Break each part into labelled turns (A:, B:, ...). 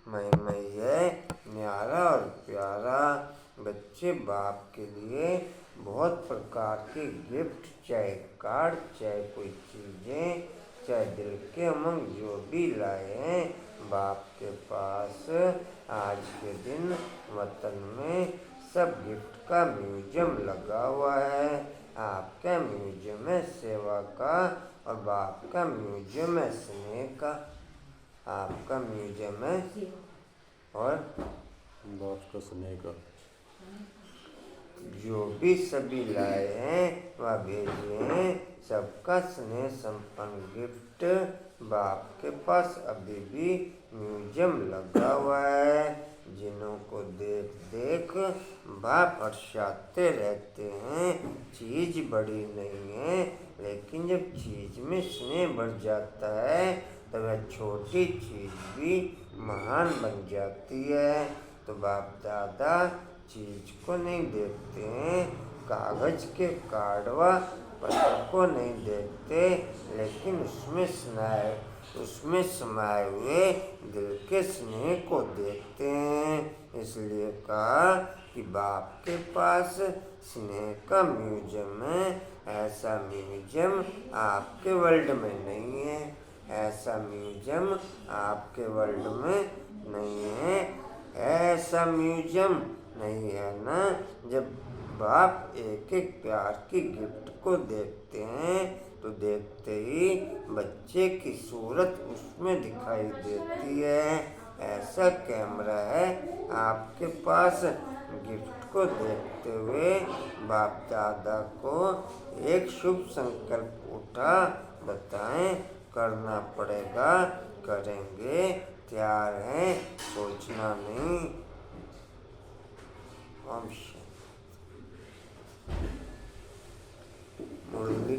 A: मई है न्यारा और प्यारा। बच्चे बाप के लिए बहुत प्रकार के गिफ्ट, चाहे कार्ड, चाहे कोई चीज़ें, चाहे दिल के उमंग जो भी लाए हैं बाप के पास। आज के दिन वतन में सब गिफ्ट का म्यूजियम लगा हुआ है। आपका म्यूजियम है सेवा का और बाप का म्यूजियम है स्नेह का। आपका म्यूजियम है और
B: बाप का स्नेह का।
A: जो भी सभी लाए हैं वह भेजे हैं। सबका स्नेह संपन्न गिफ्ट बाप के पास अभी भी म्यूजियम लगा हुआ है। जिन्हों को देख देख बाप हर्षाते रहते हैं। चीज बड़ी नहीं है, लेकिन जब चीज में स्नेह बढ़ जाता है तो वह छोटी चीज भी महान बन जाती है। तो बाप दादा चीज को नहीं देखते हैं, कागज के कार्डवा पत्र को नहीं देखते, लेकिन उसमें समाये हुए दिल के स्नेह को देखते हैं। इसलिए कहा कि बाप के पास स्नेह का म्यूजियम है। ऐसा म्यूजियम आपके वर्ल्ड में नहीं है। ऐसा म्यूजियम आपके वर्ल्ड में नहीं है। ऐसा म्यूजियम नहीं है ना। जब बाप एक एक प्यार की गिफ्ट को देखते हैं तो देखते ही बच्चे की सूरत उसमें दिखाई देती है। ऐसा कैमरा है आपके पास। गिफ्ट को देखते हुए बाप दादा को एक शुभ संकल्प उठा। बताएं, करना पड़ेगा, करेंगे, तैयार हैं, सोचना नहीं। ओम मुरली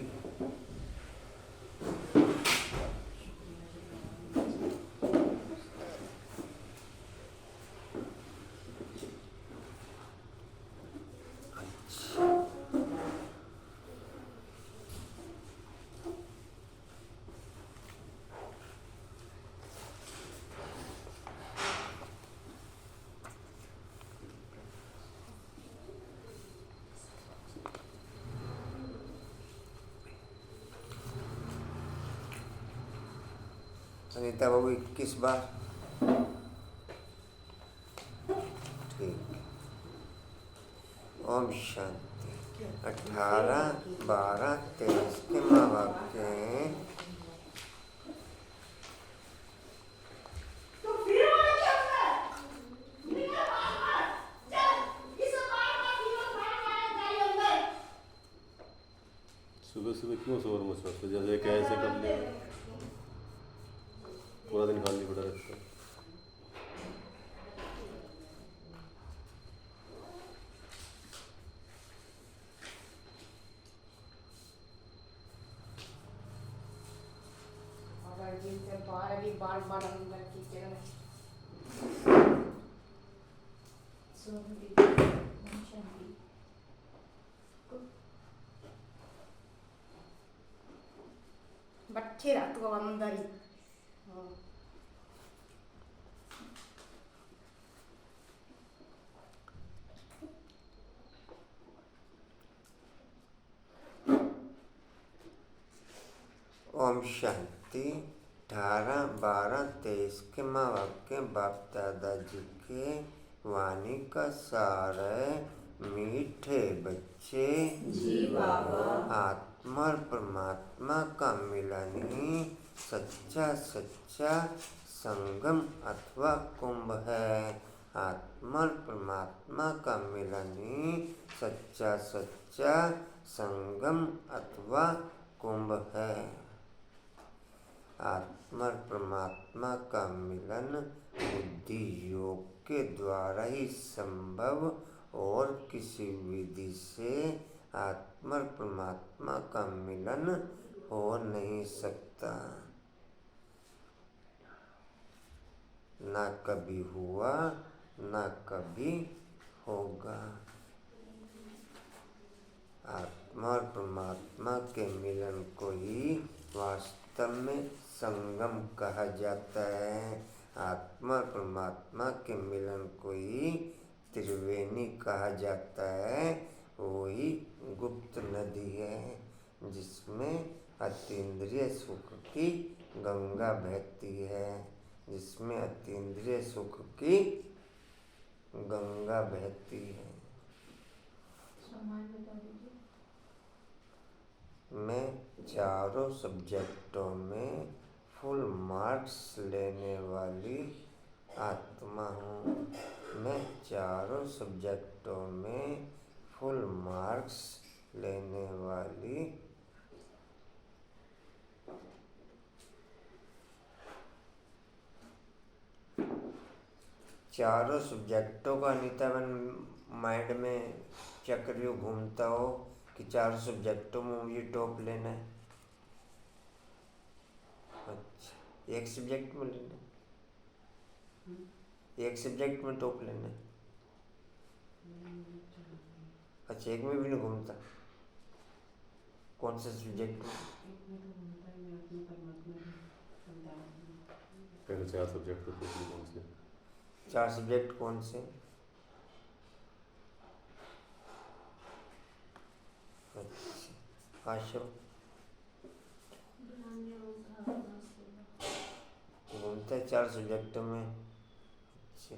A: अनीता बाबू 21 बार। ठीक। ओम शांति। 18, 12, 23 के माँ बाप के
B: सुबह सुबह क्यों शोर मचाते? जैसे कैसे कर लिया, पूरा दिन खाली पड़ा रहता है।
C: बच्चे रात को अंदर ही
A: ओम शांति। 18, 12, 23 के माँ बाप के बाप दादाजी के वाणी का सार है। मीठे बच्चे
D: जी बाबा।
A: आत्मा और परमात्मा का मिलन ही सच्चा सच्चा संगम अथवा कुंभ है। आत्मा और परमात्मा का मिलन ही सच्चा सच्चा संगम अथवा कुंभ है। आत्मा और परमात्मा का मिलन बुद्धि योग के द्वारा ही संभव, और किसी विधि से आत्मा और परमात्मा का मिलन हो नहीं सकता। ना कभी हुआ, ना कभी होगा। आत्मा और परमात्मा के मिलन को ही वास्तव में संगम कहा जाता है। आत्मा और परमात्मा के मिलन को ही त्रिवेणी कहा जाता है। वही गुप्त नदी है जिसमें अतीन्द्रिय सुख की गंगा बहती है, जिसमें अतीन्द्रिय सुख की गंगा बहती है। मैं चारों सब्जेक्टों में फुल मार्क्स लेने वाली आत्मा हूँ। मैं चारों सब्जेक्टों में फुल मार्क्स लेने वाली चारों सब्जेक्टों का नित्यावन माइंड में चक्र घूमता हो कि चारों सब्जेक्टों में मुझे टॉप लेना है। अच्छा, एक सब्जेक्ट में लेना है, एक सब्जेक्ट में टॉप लेना है। अच्छा, एक में भी नहीं घूमता। कौन से सब्जेक्ट में?
B: पहले 4 सब्जेक्ट तो कौन से?
A: 4 सब्जेक्ट कौन से? अच्छा, आशो घूमता है 4 सब्जेक्टों में। अच्छा,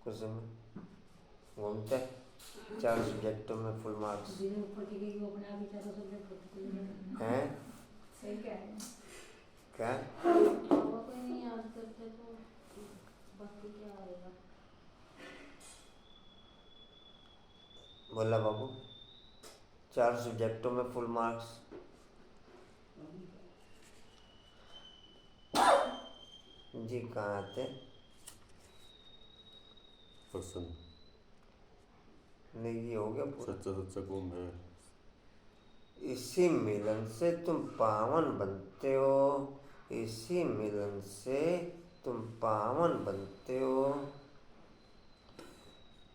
A: कुछ में घूमता है 4 सब्जेक्टों में फुल मार्क्स हैं।
C: सही कह रहे हैं।
A: क्या
D: कोई नहीं याद करते तो बाकी क्या आएगा।
A: बोला बाबू? 4 सब्जेक्टों में फुल मार्क्स। जी कहाँ आते?
B: पर्सन
A: नहीं, ये हो गया पूरा।
B: सच्चा सच्चा कौन है?
A: इसी मिलन से तुम पावन बनते हो, इसी मिलन से तुम पावन बनते हो।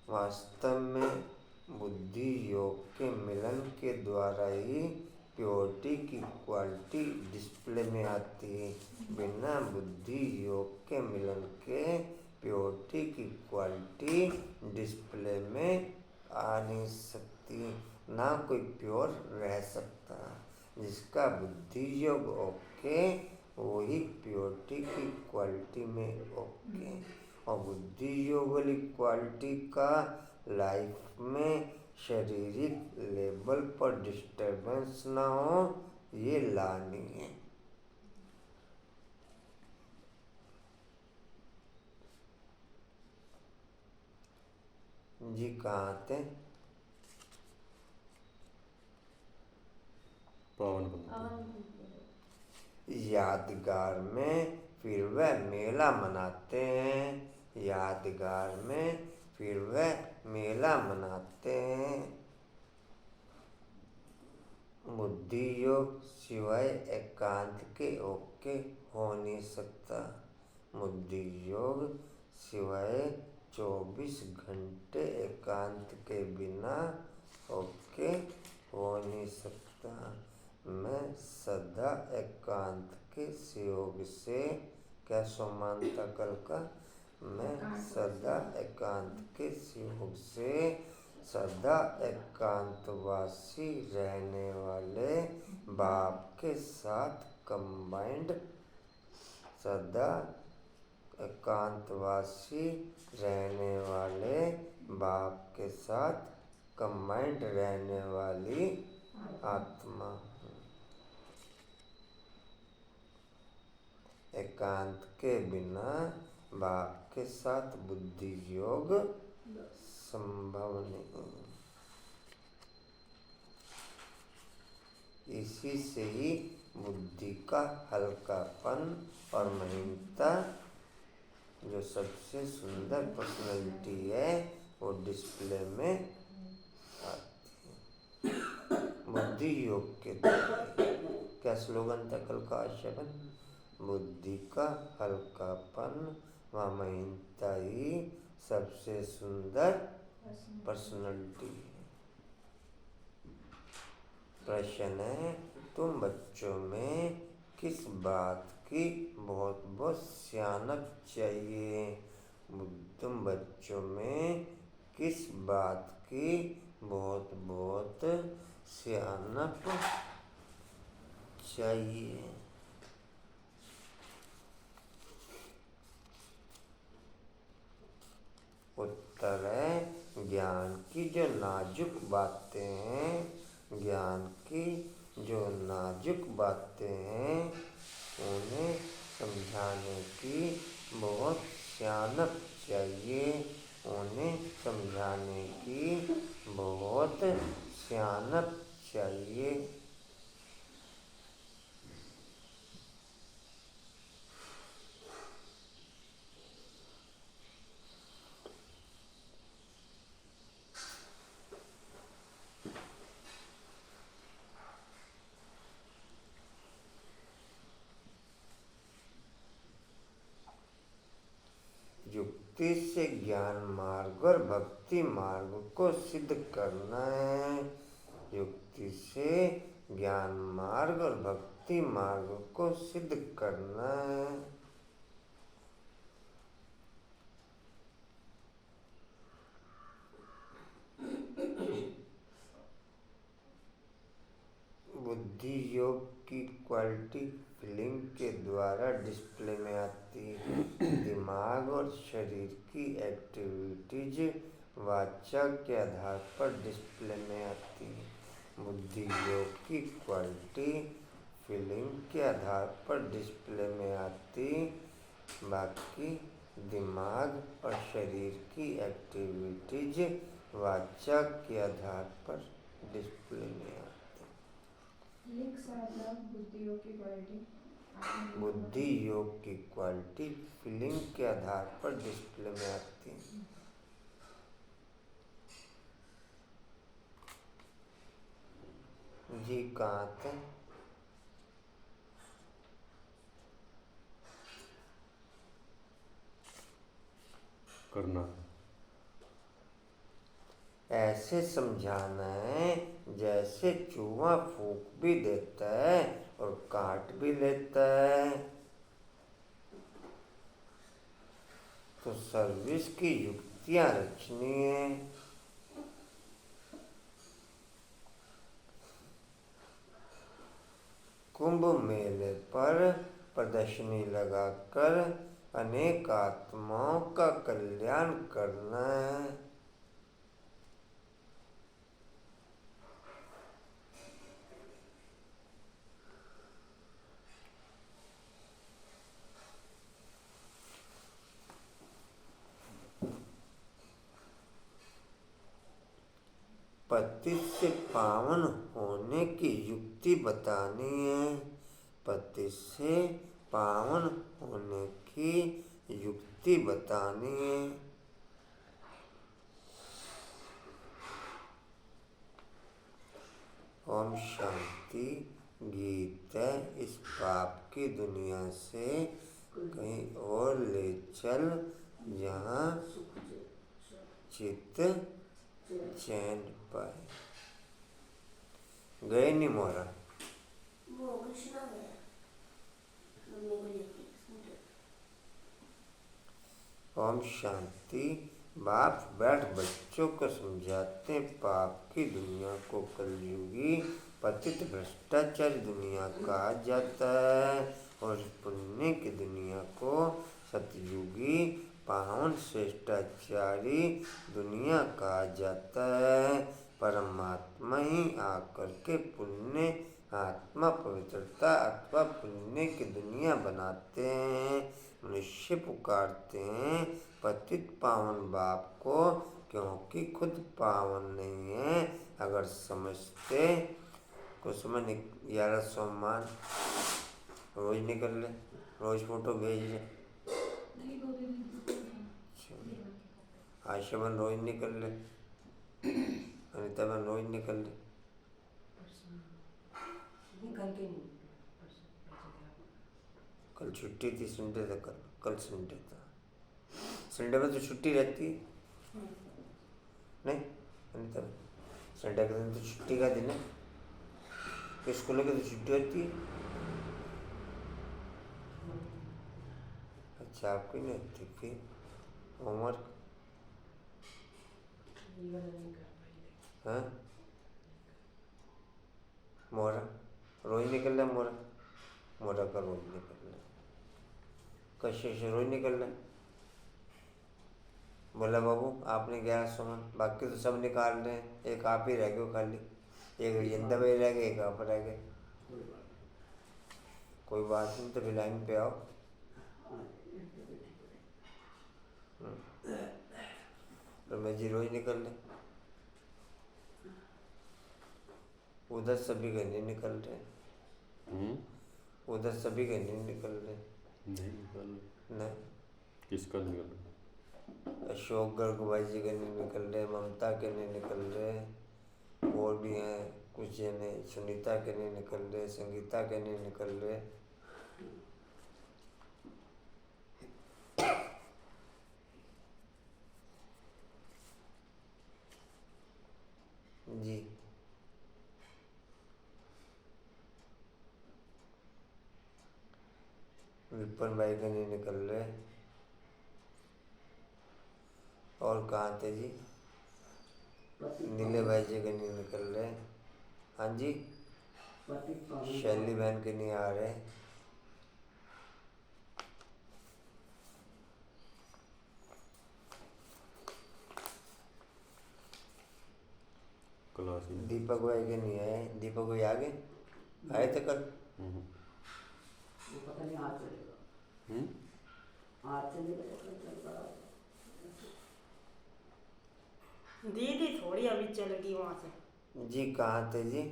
A: वास्तव में बुद्धि योग के मिलन के द्वारा ही प्योरिटी की क्वालिटी डिस्प्ले में आती है। बिना बुद्धि योग के मिलन के प्योरिटी की क्वालिटी डिस्प्ले में आ नहीं सकती। ना कोई प्योर रह सकता। जिसका बुद्धि योग ओके वही प्योरिटी की क्वालिटी में ओके। और बुद्धि योग वाली क्वालिटी का लाइफ में शारीरिक लेवल पर डिस्टर्बेंस ना हो, ये लानी है। जी कहाँ आते?
B: पावन बनते
A: यादगार में फिर वह मेला मनाते हैं। यादगार में फिर वह मेला मनाते हैं। बुद्धि योग सिवाय एकांत के ओके हो नहीं सकता। बुद्धि योग सिवाय 24 घंटे एकांत के बिना ओके हो नहीं सकता। मैं सदा एकांत के सहयोग से, क्या समानता कल का? मैं सदा एकांत के सहयोग से सदा एकांतवासी रहने वाले बाप के साथ कंबाइंड, सदा एकांतवासी रहने वाले बाप के साथ कंबाइंड रहने वाली आत्मा हूँ। एकांत के बिना बाप के साथ बुद्धि योग संभव नहीं। इसी से ही बुद्धि का हल्कापन और महीनता, जो सबसे सुंदर पर्सनैलिटी है, वो डिस्प्ले में आती है। बुद्धि योग के द्वारा क्या स्लोगन था कल का? आशयन बुद्धि का हल्कापन व महीनता ही सबसे सुंदर पर्सनैलिटी है। प्रश्न है, तुम बच्चों में किस बात की बहुत बहुत सियानत चाहिए। तुम बच्चों में किस बात की बहुत बहुत सियानत चाहिए? उत्तर है ज्ञान की जो नाजुक बातें हैं, ज्ञान की जो नाजुक बातें हैं उन्हें समझाने की बहुत सियानत चाहिए। उन्हें समझाने की बहुत सियानत चाहिए। युक्ति से ज्ञान मार्ग और भक्ति मार्ग को सिद्ध करना है। युक्ति से ज्ञान मार्ग और भक्ति मार्ग को सिद्ध करना है। बुद्धि योग की क्वालिटी फीलिंग के द्वारा डिस्प्ले में आती है। दिमाग और शरीर की एक्टिविटीज वाचक के आधार पर डिस्प्ले में आती है। बुद्धि योग की क्वालिटी फीलिंग के आधार पर डिस्प्ले में आती, बाकी दिमाग और शरीर की एक्टिविटीज वाचक के आधार पर डिस्प्ले में आती।
C: बुद्धि योग की क्वालिटी
A: बुद्धि योग की क्वालिटी फीलिंग के आधार पर डिस्प्ले में आती है। जी कहाँ थे?
B: करना
A: ऐसे समझाना है जैसे चूहा फूंक भी देता है और काट भी लेता है। तो सर्विस की युक्तियां रचनी है। कुंभ मेले पर प्रदर्शनी लगाकर अनेक आत्माओं का कल्याण करना है। पति से पावन होने की युक्ति बतानी है। पति से पावन होने की युक्ति बतानी है। ओम शांति। गीत इस पाप की दुनिया से कहीं और ले चल जहाँ चित्त चैन पाए। गए नहीं मोरा?
E: वो कृष्णा गया मम्मी को लेके।
A: ओम शांति। बाप बैठ बच्चों को समझाते पाप की दुनिया को कलयुगी पतित भ्रष्टाचारी दुनिया कहा जाता है और पुण्य की दुनिया को सतयुगी पावन श्रेष्ठाचारी दुनिया कहा जाता है। परमात्मा ही आकर के पुण्य आत्मा पवित्रता अथवा पुण्य की दुनिया बनाते हैं। मनुष्य पुकारते हैं पतित पावन बाप को, क्योंकि खुद पावन नहीं है। अगर समझते कुछ में 11 सोमवार रोज निकल ले, रोज फोटो भेज ले। आयशा बन रोज निकल ले, अनिता बन रोज निकल ले। कल छुट्टी थी, संडे था। कल संडे था। संडे में तो छुट्टी रहती है नहीं अनिता? संडे के दिन तो छुट्टी का दिन है। स्कूलों की तो छुट्टी होती है। अच्छा आपकी नहीं होती फिर होमवर्क? हाँ मोरा रोज निकल रहा है मोरा, मोरा का रोज निकल रहा है, कशिश रोज निकल रहा है। बोला बाबू आपने 11 सामान, बाकी तो सब निकाल रहे हैं, एक आप ही रह गए हो खाली, एक जिंदा भाई रह गए, एक आप रह गए। कोई बात नहीं, तो फिर लाइन पे आओ। रमेश जी रोज निकल रहे, उधर सभी घर नहीं निकल रहे, उधर सभी घर नहीं निकल रहे।
B: नहीं निकल रहे।
A: नहीं,
B: किसका निकल रहा?
A: अशोक गर्ग भाई जी के नहीं निकल रहे, ममता के नहीं निकल रहे, और भी हैं कुछ जने, सुनीता के नहीं निकल रहे, संगीता के नहीं निकल रहे। जी विपिन भाई के नहीं निकल रहे। और कहाँ थे जी? नीले भाई जी के नहीं निकल रहे। हाँ जी, शैली बहन के नहीं आ रहे।
B: क्लास ही
A: दीपक भाई के नहीं आए। दीपक भाई आ गए, आए थे कल।
F: पता नहीं आज चलेगा, आज चलेगा तो कल चलेगा।
C: दीदी थोड़ी अभी चल गई वहाँ से।
A: जी कहाँ थे जी?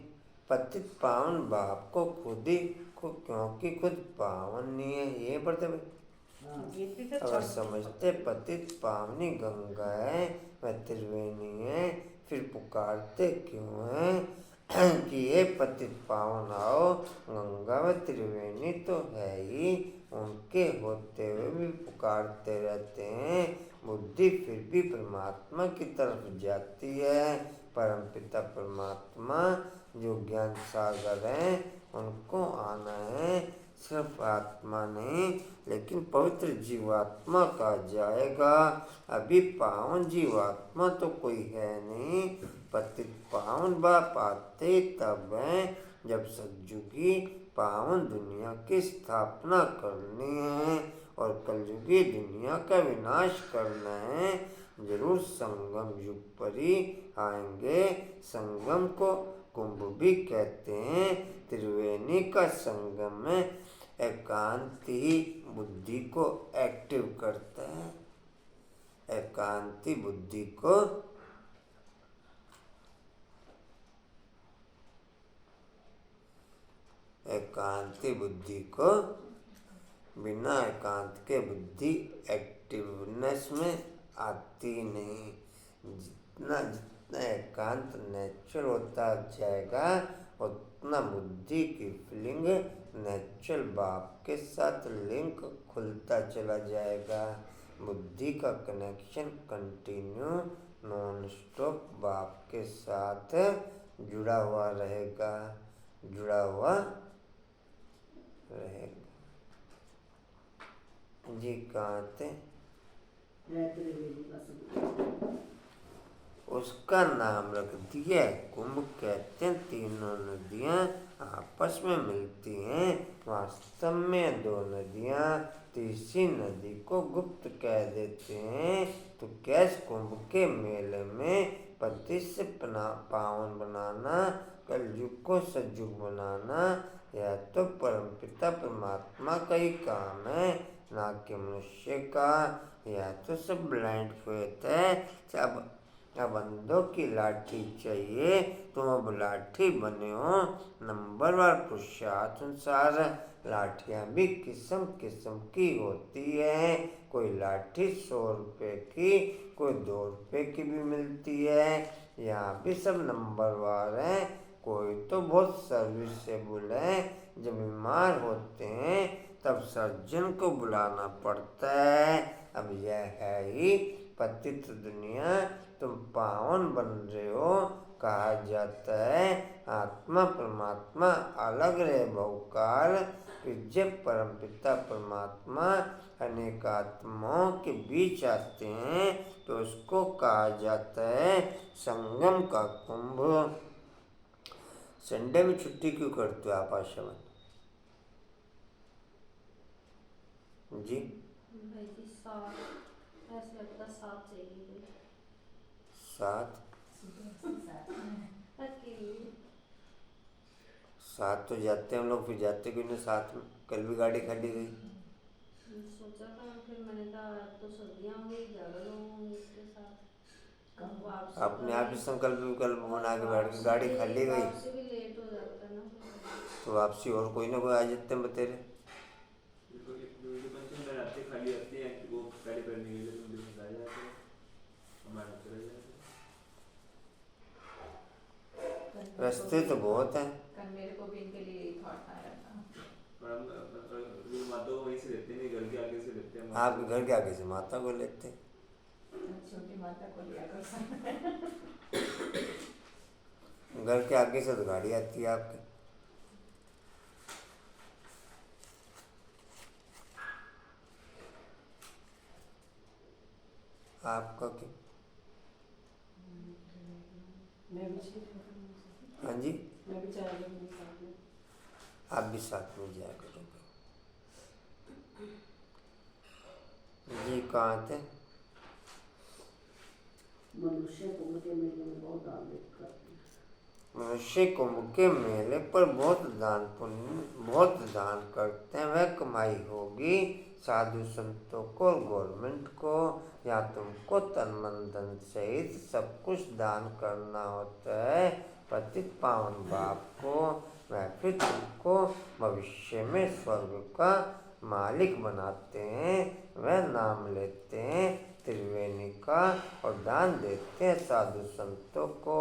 A: पतित पावन बाप को खुद ही को, क्योंकि खुद पावन नहीं है, ये पढ़ते भाई।
C: दीदी तो
A: अगर
C: चल
A: समझते पतित पावनी गंगा है, वह त्रिवेणी है, फिर पुकारते क्यों हैं कि ये पतित पावन आओ? गंगा व त्रिवेणी तो है ही, उनके होते हुए भी पुकारते रहते हैं। बुद्धि फिर भी परमात्मा की तरफ जाती है। परमपिता परमात्मा जो ज्ञान सागर हैं, उनको आना है। सिर्फ आत्मा नहीं, लेकिन पवित्र जीवात्मा का जाएगा। अभी पावन जीवात्मा तो कोई है नहीं। पतित पावन बाप आते तब हैं जब सतयुगी पावन दुनिया की स्थापना करनी है और कलयुगी दुनिया का विनाश करना है। जरूर संगम युग पर ही आएंगे। संगम को कुंभ भी कहते हैं। त्रिवेणी का संगम में एकांत ही बुद्धि को एक्टिव करता है। एकांती बुद्धि को एकांती बुद्धि को बिना एकांत के बुद्धि एक्टिवनेस में आती नहीं। जितना जितना एकांत नेचुरल होता जाएगा, उतना बुद्धि की फीलिंग नेचुरल बाप के साथ लिंक खुलता चला जाएगा। बुद्धि का कनेक्शन कंटिन्यू नॉन स्टॉप बाप के साथ जुड़ा हुआ रहेगा, जुड़ा हुआ रहेगा। जी कहाँ थे? उसका नाम रख दिया कुंभ। कहते हैं तीनों नदियाँ आपस में मिलती हैं, वास्तव में दो नदियाँ। तीसरी नदी को गुप्त कह देते हैं। तो कैसे कुंभ के मेले में पति से पावन बनाना, कलयुग को सतयुग बनाना, यह तो परमपिता परमात्मा का ही काम है, ना कि मनुष्य का। यह तो सब ब्लाइंड फेथ है। अब अंधों की लाठी चाहिए, तुम अब लाठी बने हो। नंबरवार पुरुषार्थ अनुसार लाठियाँ भी किस्म किस्म की होती है। कोई लाठी 100 रुपये की, कोई 2 रुपये की भी मिलती है। यहाँ भी सब नंबरवार हैं। कोई तो बहुत सर्विसेबल है। जब बीमार होते हैं तब सर्जन को बुलाना पड़ता है। अब यह है ही पतित दुनिया। तुम पावन बन रहे हो, कहा जाता है। आत्मा परमात्मा अलग रहे बहुकाल, जब परमपिता परमात्मा अनेक आत्माओं के बीच आते हैं तो उसको कहा जाता है संगम का कुंभ। संडे में छुट्टी क्यों करते हो आप आशा में जी?
D: भाई जी साथ, ऐसे लगता साथ चाहिए।
A: 7
D: अकेले
A: 7 तो जाते हैं हम लोग, फिर जाते क्यों नहीं साथ में? कल भी गाड़ी खाली गई।
D: सोचा था, फिर मैंने कहा तो सर्दियाँ हो गई, ज़्यादा लोग होंगे इसके साथ। अब वापसी
A: अपने आप ही
D: का
A: संकल्प विकल्प बना के बैठ के गाड़ी खाली गई
D: वापसी भी लेट हो जाता है ना फिर।
A: तो वापसी और कोई ना कोई आ जाते हैं बतेरे।
G: खाली आती है वो गाड़ी करने के लिए तुम दिन आ जाते हो, हमारे चले जाते हो।
A: रास्ते तो बहुत हैं।
H: कल मेरे को भी इनके लिए ही थॉट आया था।
G: और हम माता को वहीं से लेते हैं, घर के आगे से लेते हैं।
A: आपके घर के आगे से माता को लेते हैं।
H: छोटी माता को लिया कर सकते हैं।
A: घर के आगे से तो गाड़ी आती है आपके। आपका क्यों?
F: मैं भी चली
A: हाँ जी,
F: मैं भी चला जाऊंगी साथ में।
A: आप भी साथ में जाया करोगे जी? कहाँ थे?
F: मनुष्य को मुझे मेले में बहुत दान करते हैं।
A: मनुष्य कुंभ के मेले पर बहुत दान पुण्य बहुत दान करते हैं, वह कमाई होगी साधु संतों को और गवर्नमेंट को। या तुमको तन मन धन सहित सब कुछ दान करना होता है पतित पावन बाप को, वह फिर तुमको भविष्य में स्वर्ग का मालिक बनाते हैं। वह नाम लेते हैं त्रिवेणी का और दान देते हैं साधु संतों को।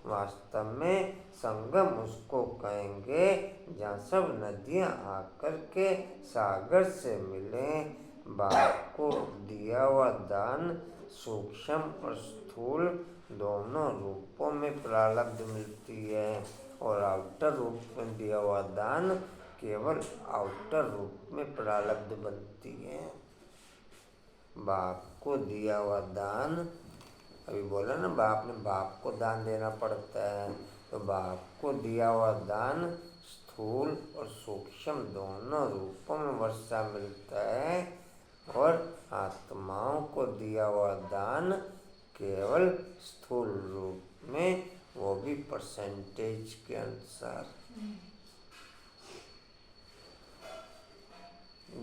A: वास्तव में संगम उसको कहेंगे जहाँ सब नदियाँ आकर के सागर से मिलें। बाप को दिया हुआ दान सूक्ष्म और स्थूल दोनों रूपों में प्रारब्ध मिलती है, और आउटर रूप में दिया हुआ दान केवल आउटर रूप में प्रारब्ध बनती है। बाप को दिया हुआ दान, अभी बोला ना बाप ने बाप को दान देना पड़ता है, तो बाप को दिया हुआ दान स्थूल और सूक्ष्म दोनों रूपों में वर्षा मिलता है, और आत्माओं को दिया हुआ दान केवल स्थूल रूप में, वो भी परसेंटेज के अनुसार।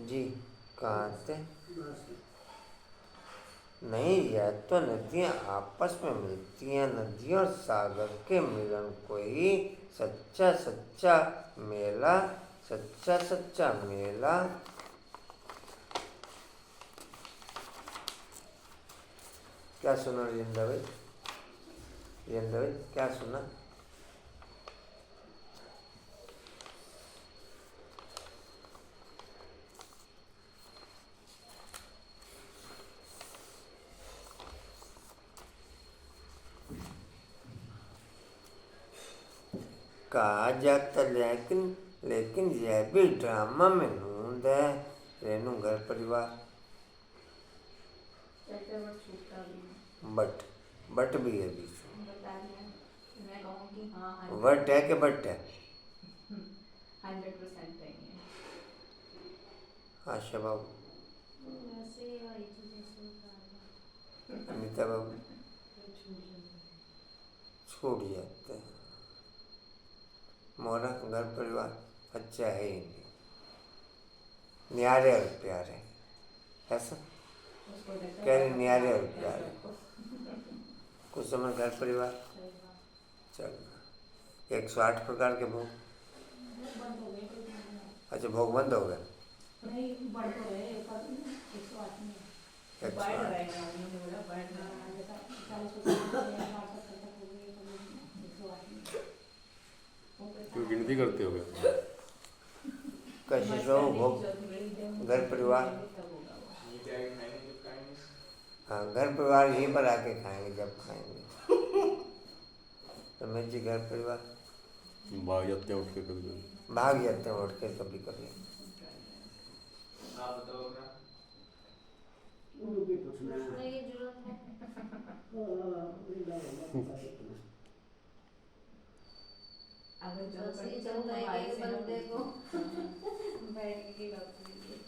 A: जी कहाँ थे? नहीं, यह तो नदियाँ आपस में मिलती हैं। नदी और सागर के मिलन को ही सच्चा सच्चा मेला, सच्चा सच्चा मेला क्या सुना रिंदा भाई? रिंदा भाई क्या सुना? कहा जाता लेकिन यह भी ड्रामा में नूंद है। रेनू घर परिवार
H: छूटता भी
A: बट भी है बीच में।
H: बता दिया, मैं कहूँगी हाँ
A: वट है कि बट है?
H: 100% नहीं है।
A: आशा बाबू,
D: वैसे ही आई थी जैसे बता रहा।
A: अनिता बाबू छूट जाते हैं। मोरा घर परिवार अच्छा है ही नहीं, न्यारे और प्यारे, ऐसा कह रहे न्यारे और प्यारे। कुछ समय घर परिवार चल 108 प्रकार के भोग। अच्छा, भोग बंद हो गए?
H: नहीं बढ़ तो रहे 108 में
A: 108
H: बढ़ रहे हैं, उन्होंने बोला बढ़ रहा
B: क्यों गिनती करते हो गए?
A: कैसे सो भोग घर परिवार? हाँ, घर परिवार यहीं पर आके खाएंगे जब खाएंगे। रमेश जी घर परिवार
B: भाग जाते हैं उठ के कभी कभी।
A: भाग जाते हैं उठ के कभी कभी।
G: आप बताओ अपना।
F: उनकी पूछना है।
D: पूछने की जरूरत है।
H: अगर जो
D: बस ये
H: करते हो
D: चलता है
H: हमारे
D: कि एक
H: से ना
D: बंदे को
H: पूछो।
D: बैठ के खिलाते हैं।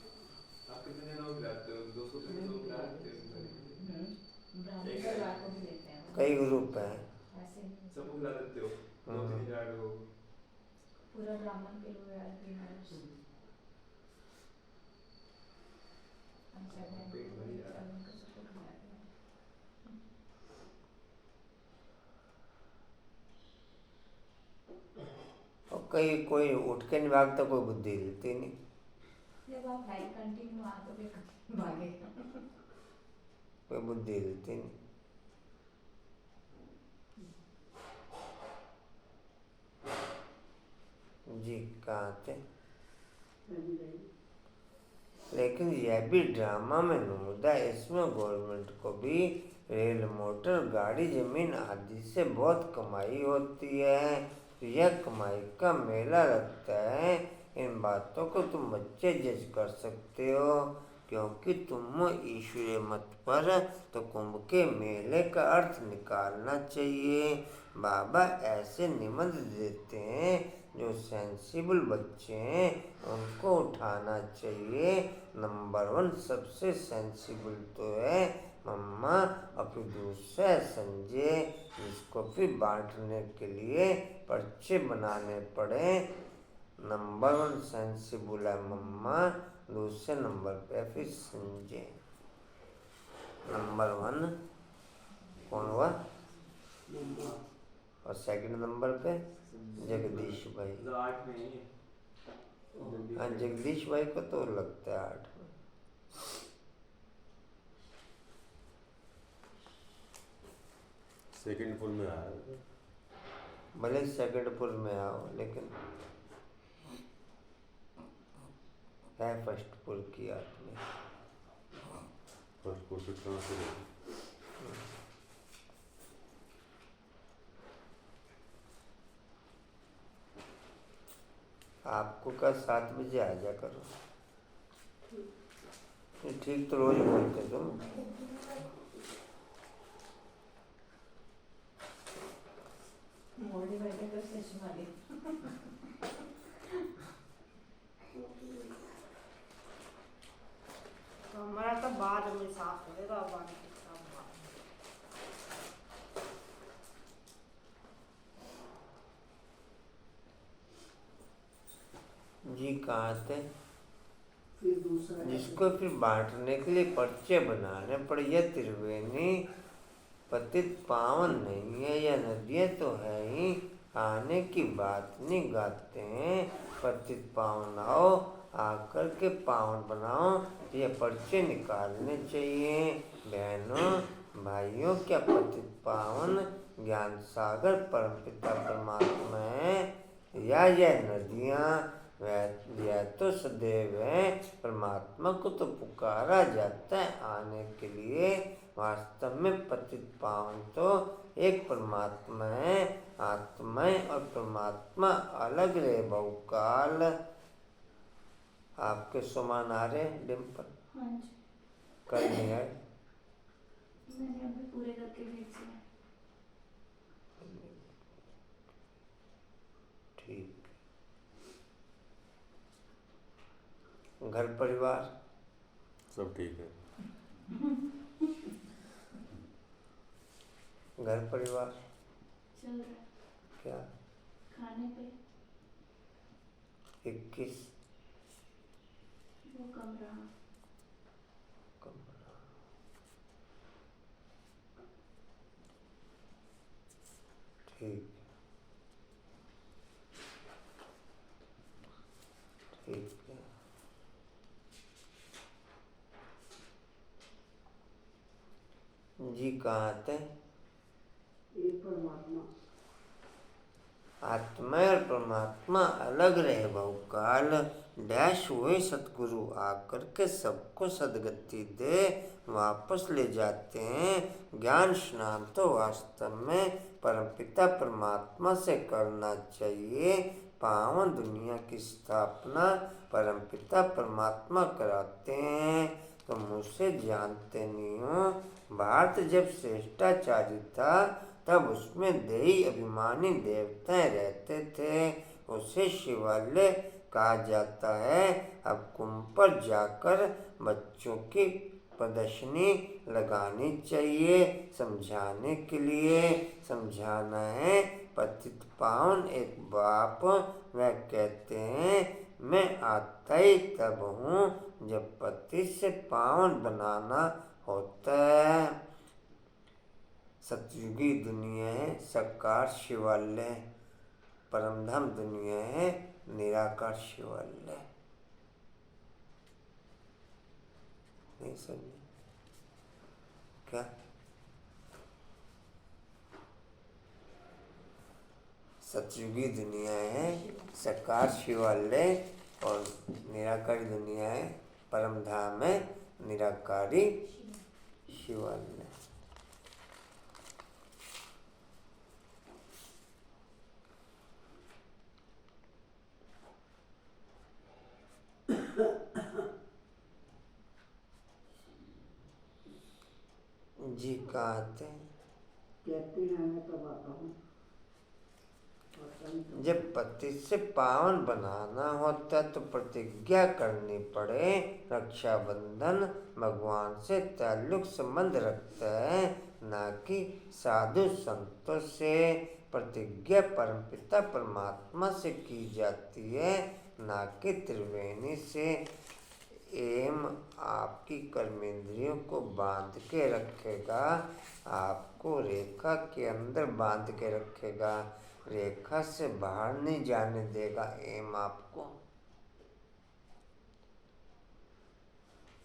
G: आप कितने जन हो खिलाते हो? 200 300 खिलाते हो?
H: ब्राह्मण परिवार को भी देते हैं
A: कई ग्रुप हैं।
H: ऐसे नहीं।
G: सबको खिला देते हो? 2-3 लोग।
H: पूरा ब्राह्मण के लोग यार भी हमारे हम सब हैं,
G: पेट भर जा रहा है।
H: उनको सबको खिलाते हैं।
A: और कई कोई उठ के नहीं भागता, कोई बुद्धि हिलती नहीं।
H: जब आप लाइफ कंटिन्यू आ तो फिर भागे।
A: कोई बुद्धि हिलती नहीं। जी कहाँ थे? लेकिन यह भी ड्रामा में नमूदा, इसमें गवर्नमेंट को भी रेल, मोटर, गाड़ी, जमीन आदि से बहुत कमाई होती है। तो यह कमाई का मेला लगता है। इन बातों को तुम बच्चे जज कर सकते हो, क्योंकि तुम हो ईश्वरीय मत पर। तो कुंभ के मेले का अर्थ निकालना चाहिए। बाबा ऐसे निबंध देते हैं जो सेंसिबल बच्चे हैं उनको उठाना चाहिए। नंबर 1 सबसे सेंसिबल तो है मम्मा, और फिर दूसरा है संजय, जिसको फिर बांटने के लिए पर्चे बनाने पड़े। नंबर 1 सेंसिबल है मम्मा, दूसरे नंबर पे फिर संजय। नंबर 1 कौन हुआ? और सेकंड नंबर पे जगदीश भाई।
G: 8 में ही है।
A: हाँ, जगदीश भाई को तो लगता है 8 में।
B: सेकंड फुल में आया।
A: भले सेकंड पुल में आओ, लेकिन है फर्स्ट पुल की आदमी।
B: फर्स्ट कोर्स ट्रांसफर हो।
A: आपको कल 7 बजे आ जा करो। ये ठीक तो रोज बोलते तुम।
H: मोड़ी बैठे तो सच मारी।
C: तो हमारा तो बाद में साफ करेगा, बाद में साफ हुआ।
A: जी कहाँ थे?
F: फिर दूसरा
A: जिसको फिर बांटने के लिए पर्चे बनाने पड़े। यह त्रिवेणी पतित पावन नहीं है, यह नदियाँ तो है ही, आने की बात नहीं गाते हैं। पतित पावन आओ, आकर के पावन बनाओ। ये पर्चे निकालने चाहिए। बहनों भाइयों, क्या पतित पावन ज्ञान सागर परमपिता परमात्मा है, या यह नदियाँ? यह तो सदैव है। परमात्मा को तो पुकारा जाता है आने के लिए। वास्तव में पतित पावन तो एक परमात्मा है। आत्माएं और परमात्मा अलग रहे बहुकाल। आपके समान आ रहे डिम्पल?
E: हाँ जी,
A: कल नहीं आए?
E: मैंने अभी पूरे करके भेज दिया।
A: ठीक। घर परिवार
B: सब ठीक है।
A: घर परिवार
E: चल रहा है
A: क्या?
E: खाने पे
A: 21
E: वो कम रहा।
A: ठीक ठीक है। जी कहाँ थे?
F: एक परमात्मा
A: आत्मा और परमात्मा अलग रहे बहुकाल। डैश हुए सतगुरु आकर के सबको सदगति दे वापस ले जाते हैं। ज्ञान स्नान तो वास्तव में परमपिता परमात्मा से करना चाहिए। पावन दुनिया की स्थापना परमपिता परमात्मा कराते हैं। तो मुझसे जानते नहीं हो, भारत जब श्रेष्ठाचारी था तब उसमें देही अभिमानी देवताएं रहते थे, उसे शिवालय कहा जाता है। अब कुंभ पर जाकर बच्चों की प्रदर्शनी लगानी चाहिए, समझाने के लिए समझाना है। पतित पावन एक बाप वह कहते हैं मैं आता ही तब हूँ जब पति से पावन बनाना होता है। सतयुगी दुनिया है साकार शिवालय, परमधाम दुनिया है निराकार शिवालय। नहीं समझे क्या? सतयुगी दुनिया है साकार शिवालय और निराकारी दुनिया है परमधाम है निराकारी शिवालय। जी कहते हैं
F: कहते हैं मैं कब आता हूँ।
A: जब पति से पावन बनाना होता तो प्रतिज्ञा करनी पड़े। रक्षाबंधन भगवान से ताल्लुक संबंध रखता है, ना कि साधु संतों से। प्रतिज्ञा परमपिता परमात्मा से की जाती है, ना कि त्रिवेणी से। एम आपकी कर्मेंद्रियों को बांध के रखेगा, आपको रेखा के अंदर बांध के रखेगा, रेखा से बाहर नहीं जाने देगा। एम आपको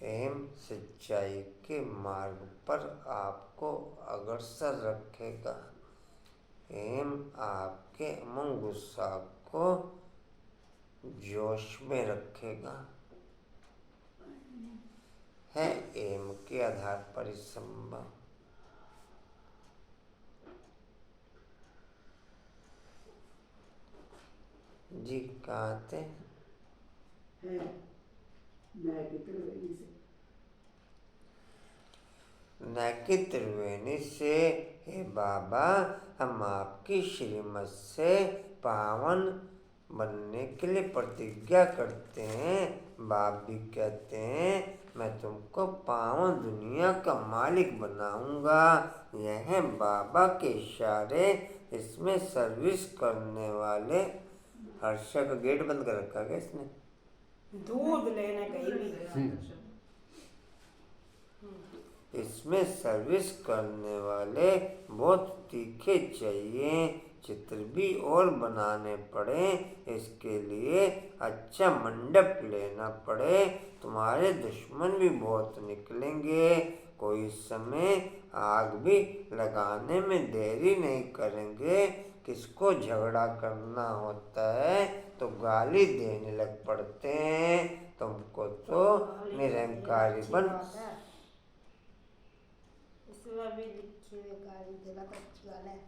A: एम सच्चाई के मार्ग पर आपको अग्रसर रखेगा। एम आपके अमंग गुस्सा को जोश में रखेगा। है एम के आधार पर संभव। जी कहते
F: है मैं की त्रिवेणी से।
A: न कि त्रिवेणी से। हे बाबा हम आपकी श्रीमत से पावन बनने के लिए प्रतिज्ञा करते हैं। बाप भी कहते हैं मैं तुमको पावन दुनिया का मालिक बनाऊंगा। यह है बाबा के इशारे। इसमें सर्विस करने वाले हर्षा का गेट बंद कर रखा है इसने।
C: दूध लेने कहीं भी
A: इसमें सर्विस करने वाले बहुत तीखे चाहिए। चित्र भी और बनाने पड़े, इसके लिए अच्छा मंडप लेना पड़े। तुम्हारे दुश्मन भी बहुत निकलेंगे। कोई समय आग भी लगाने में देरी नहीं करेंगे। किसको झगड़ा करना होता है तो गाली देने लग पड़ते हैं। तुमको तो निरंकारी बन।
C: इसमें भी लिखी हुई गाली देना तो अच्छी बात है।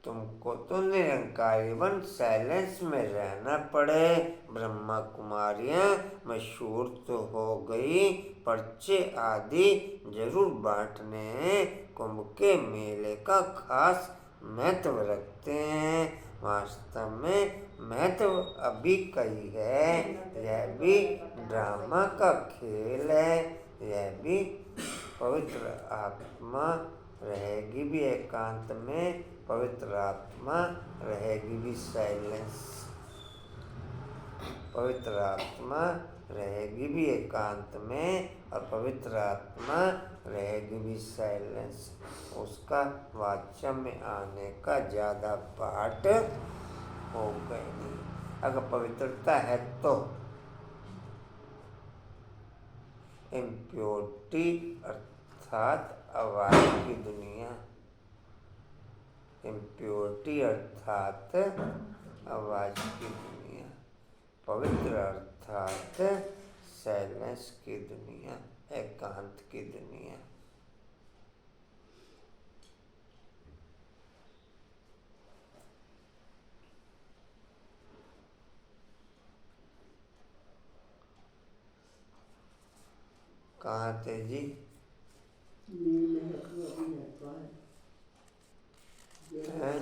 A: तुमको तो निरंकारी बन साइलेंस में रहना पड़े। ब्रह्मा कुमारियां मशहूर तो हो गई, पर्चे आदि जरूर बांटने हैं। कुंभ के मेले का खास महत्व रखते हैं। वास्तव में महत्व अभी कई है। यह भी ड्रामा का खेल है। यह भी पवित्र आत्मा रहेगी भी एकांत में, पवित्र आत्मा रहेगी भी साइलेंस। पवित्र आत्मा रहेगी भी एकांत में और पवित्र आत्मा रहेगी भी साइलेंस। उसका वाचा में आने का ज़्यादा पाठ हो गए नहीं। अगर पवित्रता है तो इम्प्योरिटी अर्थात अवायु की दुनिया इम्प्योरिटी अर्थात आवाज की दुनिया, पवित्र अर्थात साइलेंस की दुनिया, एकांत की दुनिया। कहाँ थे जी?
F: नींद है तो अभी है तो है,
A: हैं?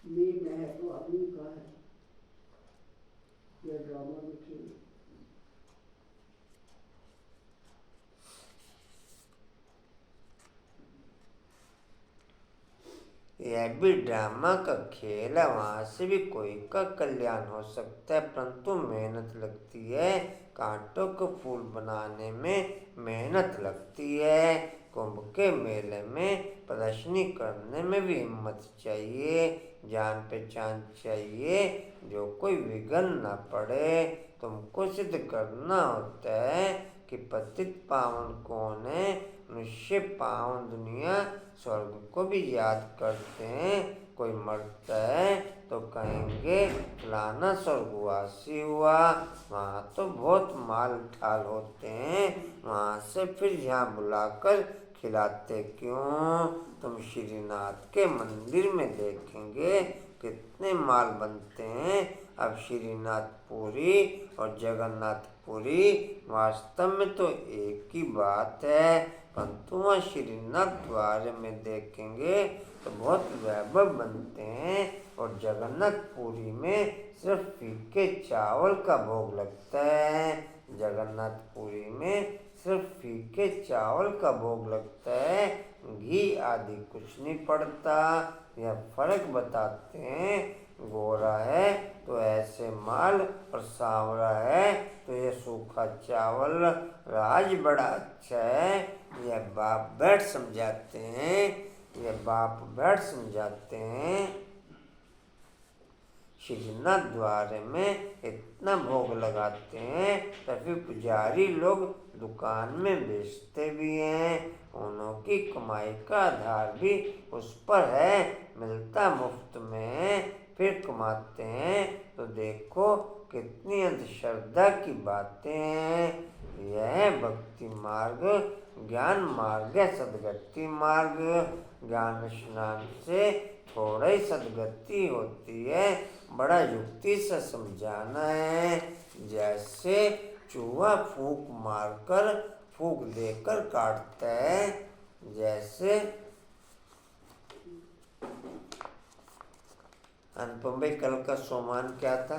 F: नींद है तो अभी का है, ये ड्रामा देखिए।
A: यह भी ड्रामा का खेल है, वहां से भी कोई का कल्याण हो सकता है, परंतु मेहनत लगती है। कांटों को फूल बनाने में मेहनत लगती है। कुंभ के मेले में प्रदर्शनी करने में भी हिम्मत चाहिए, जान पहचान चाहिए, जो कोई विघ्न न पड़े। तुमको सिद्ध करना होता है कि पतित पावन कौन है। मनुष्य पावन दुनिया स्वर्ग को भी याद करते हैं। कोई मरता है तो कहेंगे फलाना स्वर्गवासी हुआ, वहाँ तो बहुत माल ठाल होते हैं, वहाँ से फिर यहाँ बुलाकर खिलाते क्यों? तुम श्रीनाथ के मंदिर में देखेंगे कितने माल बनते हैं। अब श्रीनाथपुरी और जगन्नाथपुरी वास्तव में तो एक ही बात है, परंतु वहाँ श्रीनाथ द्वार में देखेंगे तो बहुत वैभव बनते हैं, और जगन्नाथपुरी में सिर्फ फीके चावल का भोग लगता है। जगन्नाथपुरी में सिर्फ फीके चावल का भोग लगता है, घी आदि कुछ नहीं पड़ता। यह फर्क बताते हैं, गोरा है तो ऐसे माल, और सांवरा है तो ये सूखा चावल। राज बड़ा अच्छा है, यह बाप बैठ समझाते हैं, यह बाप बैठ समझाते हैं। श्रीनाथ द्वार में इतना भोग लगाते हैं तो फिर पुजारी लोग दुकान में बेचते भी हैं। उन्हों की कमाई का आधार भी उस पर है, मिलता मुफ्त में फिर कमाते हैं। तो देखो कितनी अंधश्रद्धा की बातें हैं। यह भक्ति मार्ग ज्ञान मार्ग है, सदगति मार्ग। ज्ञान स्नान से थोड़ा ही सदगति होती है, बड़ा युक्ति से समझाना है। जैसे चूहा फूंक मारकर फूंक देकर काटता है, जैसे अनुपम भाई कल का सोमान क्या था?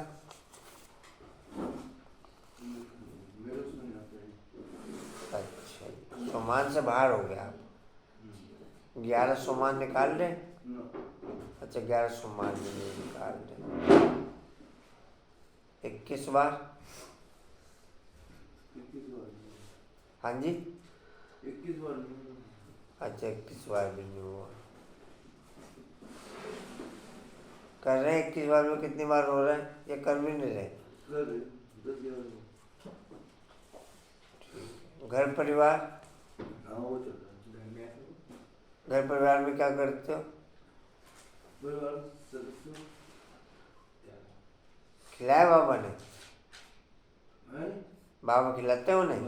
A: अच्छा, सोमान से बाहर हो गया आप? 11 सोमान निकाल रहे? अच्छा, 11 सोमान में नहीं निकाल रहे। 21 बार? हाँ जी,
G: 21 बार।
A: अच्छा 21 बार भी नहीं हुआ। कर रहे हैं 21 बार में कितनी बार हो रहा है, या कर भी नहीं रहे? घर परिवार? घर परिवार में क्या करते हो? खिलाया बाबा ने? बाबा खिलाते हो नहीं?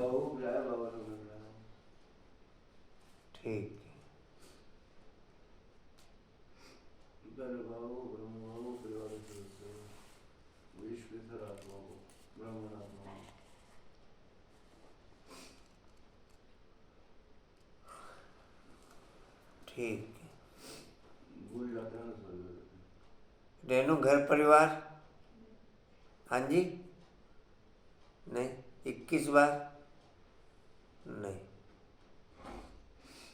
A: ठीक है। ठीक है। रेनू घर परिवार? हाँ जी, नहीं। 21 बार? नहीं।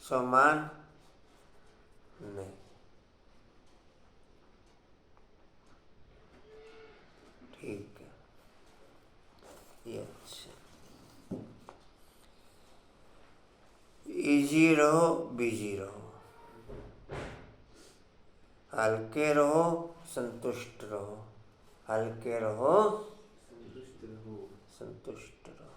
A: सोमान? नहीं। ठीक है, ये अच्छा। इजी रहो, बिजी रहो, हल्के रहो, संतुष्ट रहो, हल्के रहो, संतुष्ट रहो।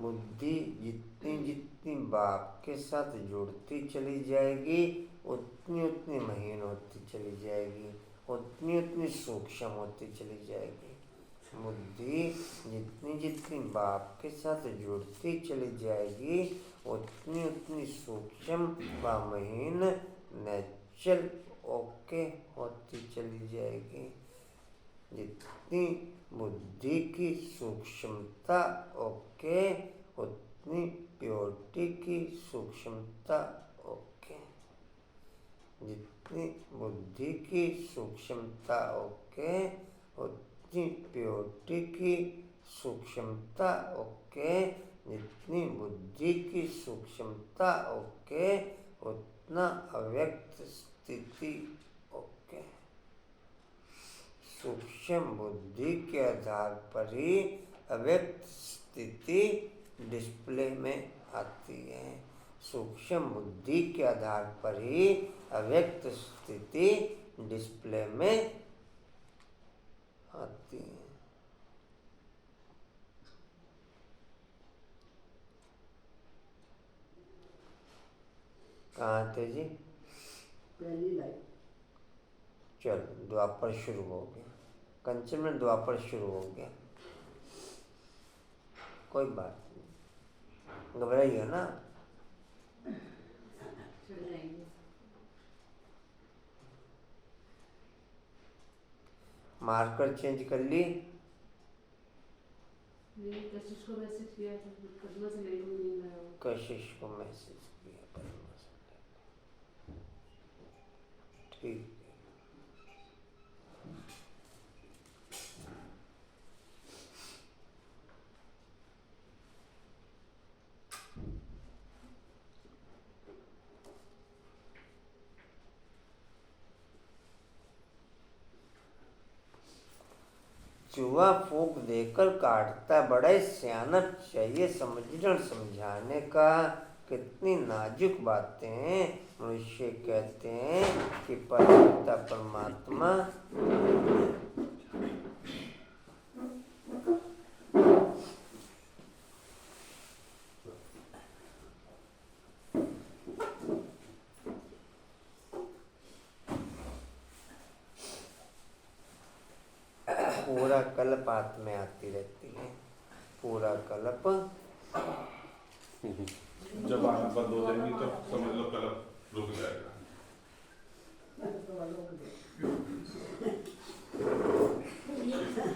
A: बुद्धि जितनी जितनी बाप के साथ जुड़ती चली जाएगी उतनी उतनी महीन होती चली जाएगी, उतनी उतनी सूक्ष्म होती चली जाएगी। बुद्धि जितनी जितनी बाप के साथ जुड़ती चली जाएगी उतनी उतनी सूक्ष्म व महीन नेचुरल ओके होती चली जाएगी। जितनी बुद्धि की सूक्ष्मता ओके उतनी प्योरिटी की सूक्ष्मता ओके। जितनी बुद्धि की सूक्ष्मता ओके उतनी प्योरिटी की सूक्ष्मता ओके। जितनी बुद्धि की सूक्ष्मता ओके उतना अव्यक्त स्थिति ओके। सूक्ष्म बुद्धि के आधार पर ही अव्यक्त स्थिति डिस्प्ले में आती है। सूक्ष्म बुद्धि के आधार पर ही अव्यक्त स्थिति डिस्प्ले में आती है। कहाँ थे जी?
F: पहली लाइन।
A: चलो द्वापर शुरू हो गया, कंचन में द्वापर शुरू हो गया। कोई बात नहीं, घबराइए ना।
D: चढ़ जाएंगे।
A: मार्कर चेंज कर ली?
D: मैंने कशिश को मैसेज किया था, कदमा से नहीं मिल रहा।
A: कशिश को मैसेज किया परमा से। ठीक है। चूहा फूंक देकर काटता, बड़ा ही सियानत चाहिए समझने समझाने का। कितनी नाजुक बातें हैं। मनुष्य कहते हैं कि परमपिता परमात्मा पूरा कल्प हाथ में आती रहती है। पूरा कल्प
I: जब आना बंद हो जाएंगी तो समझ लो कलप रुक जाएगा।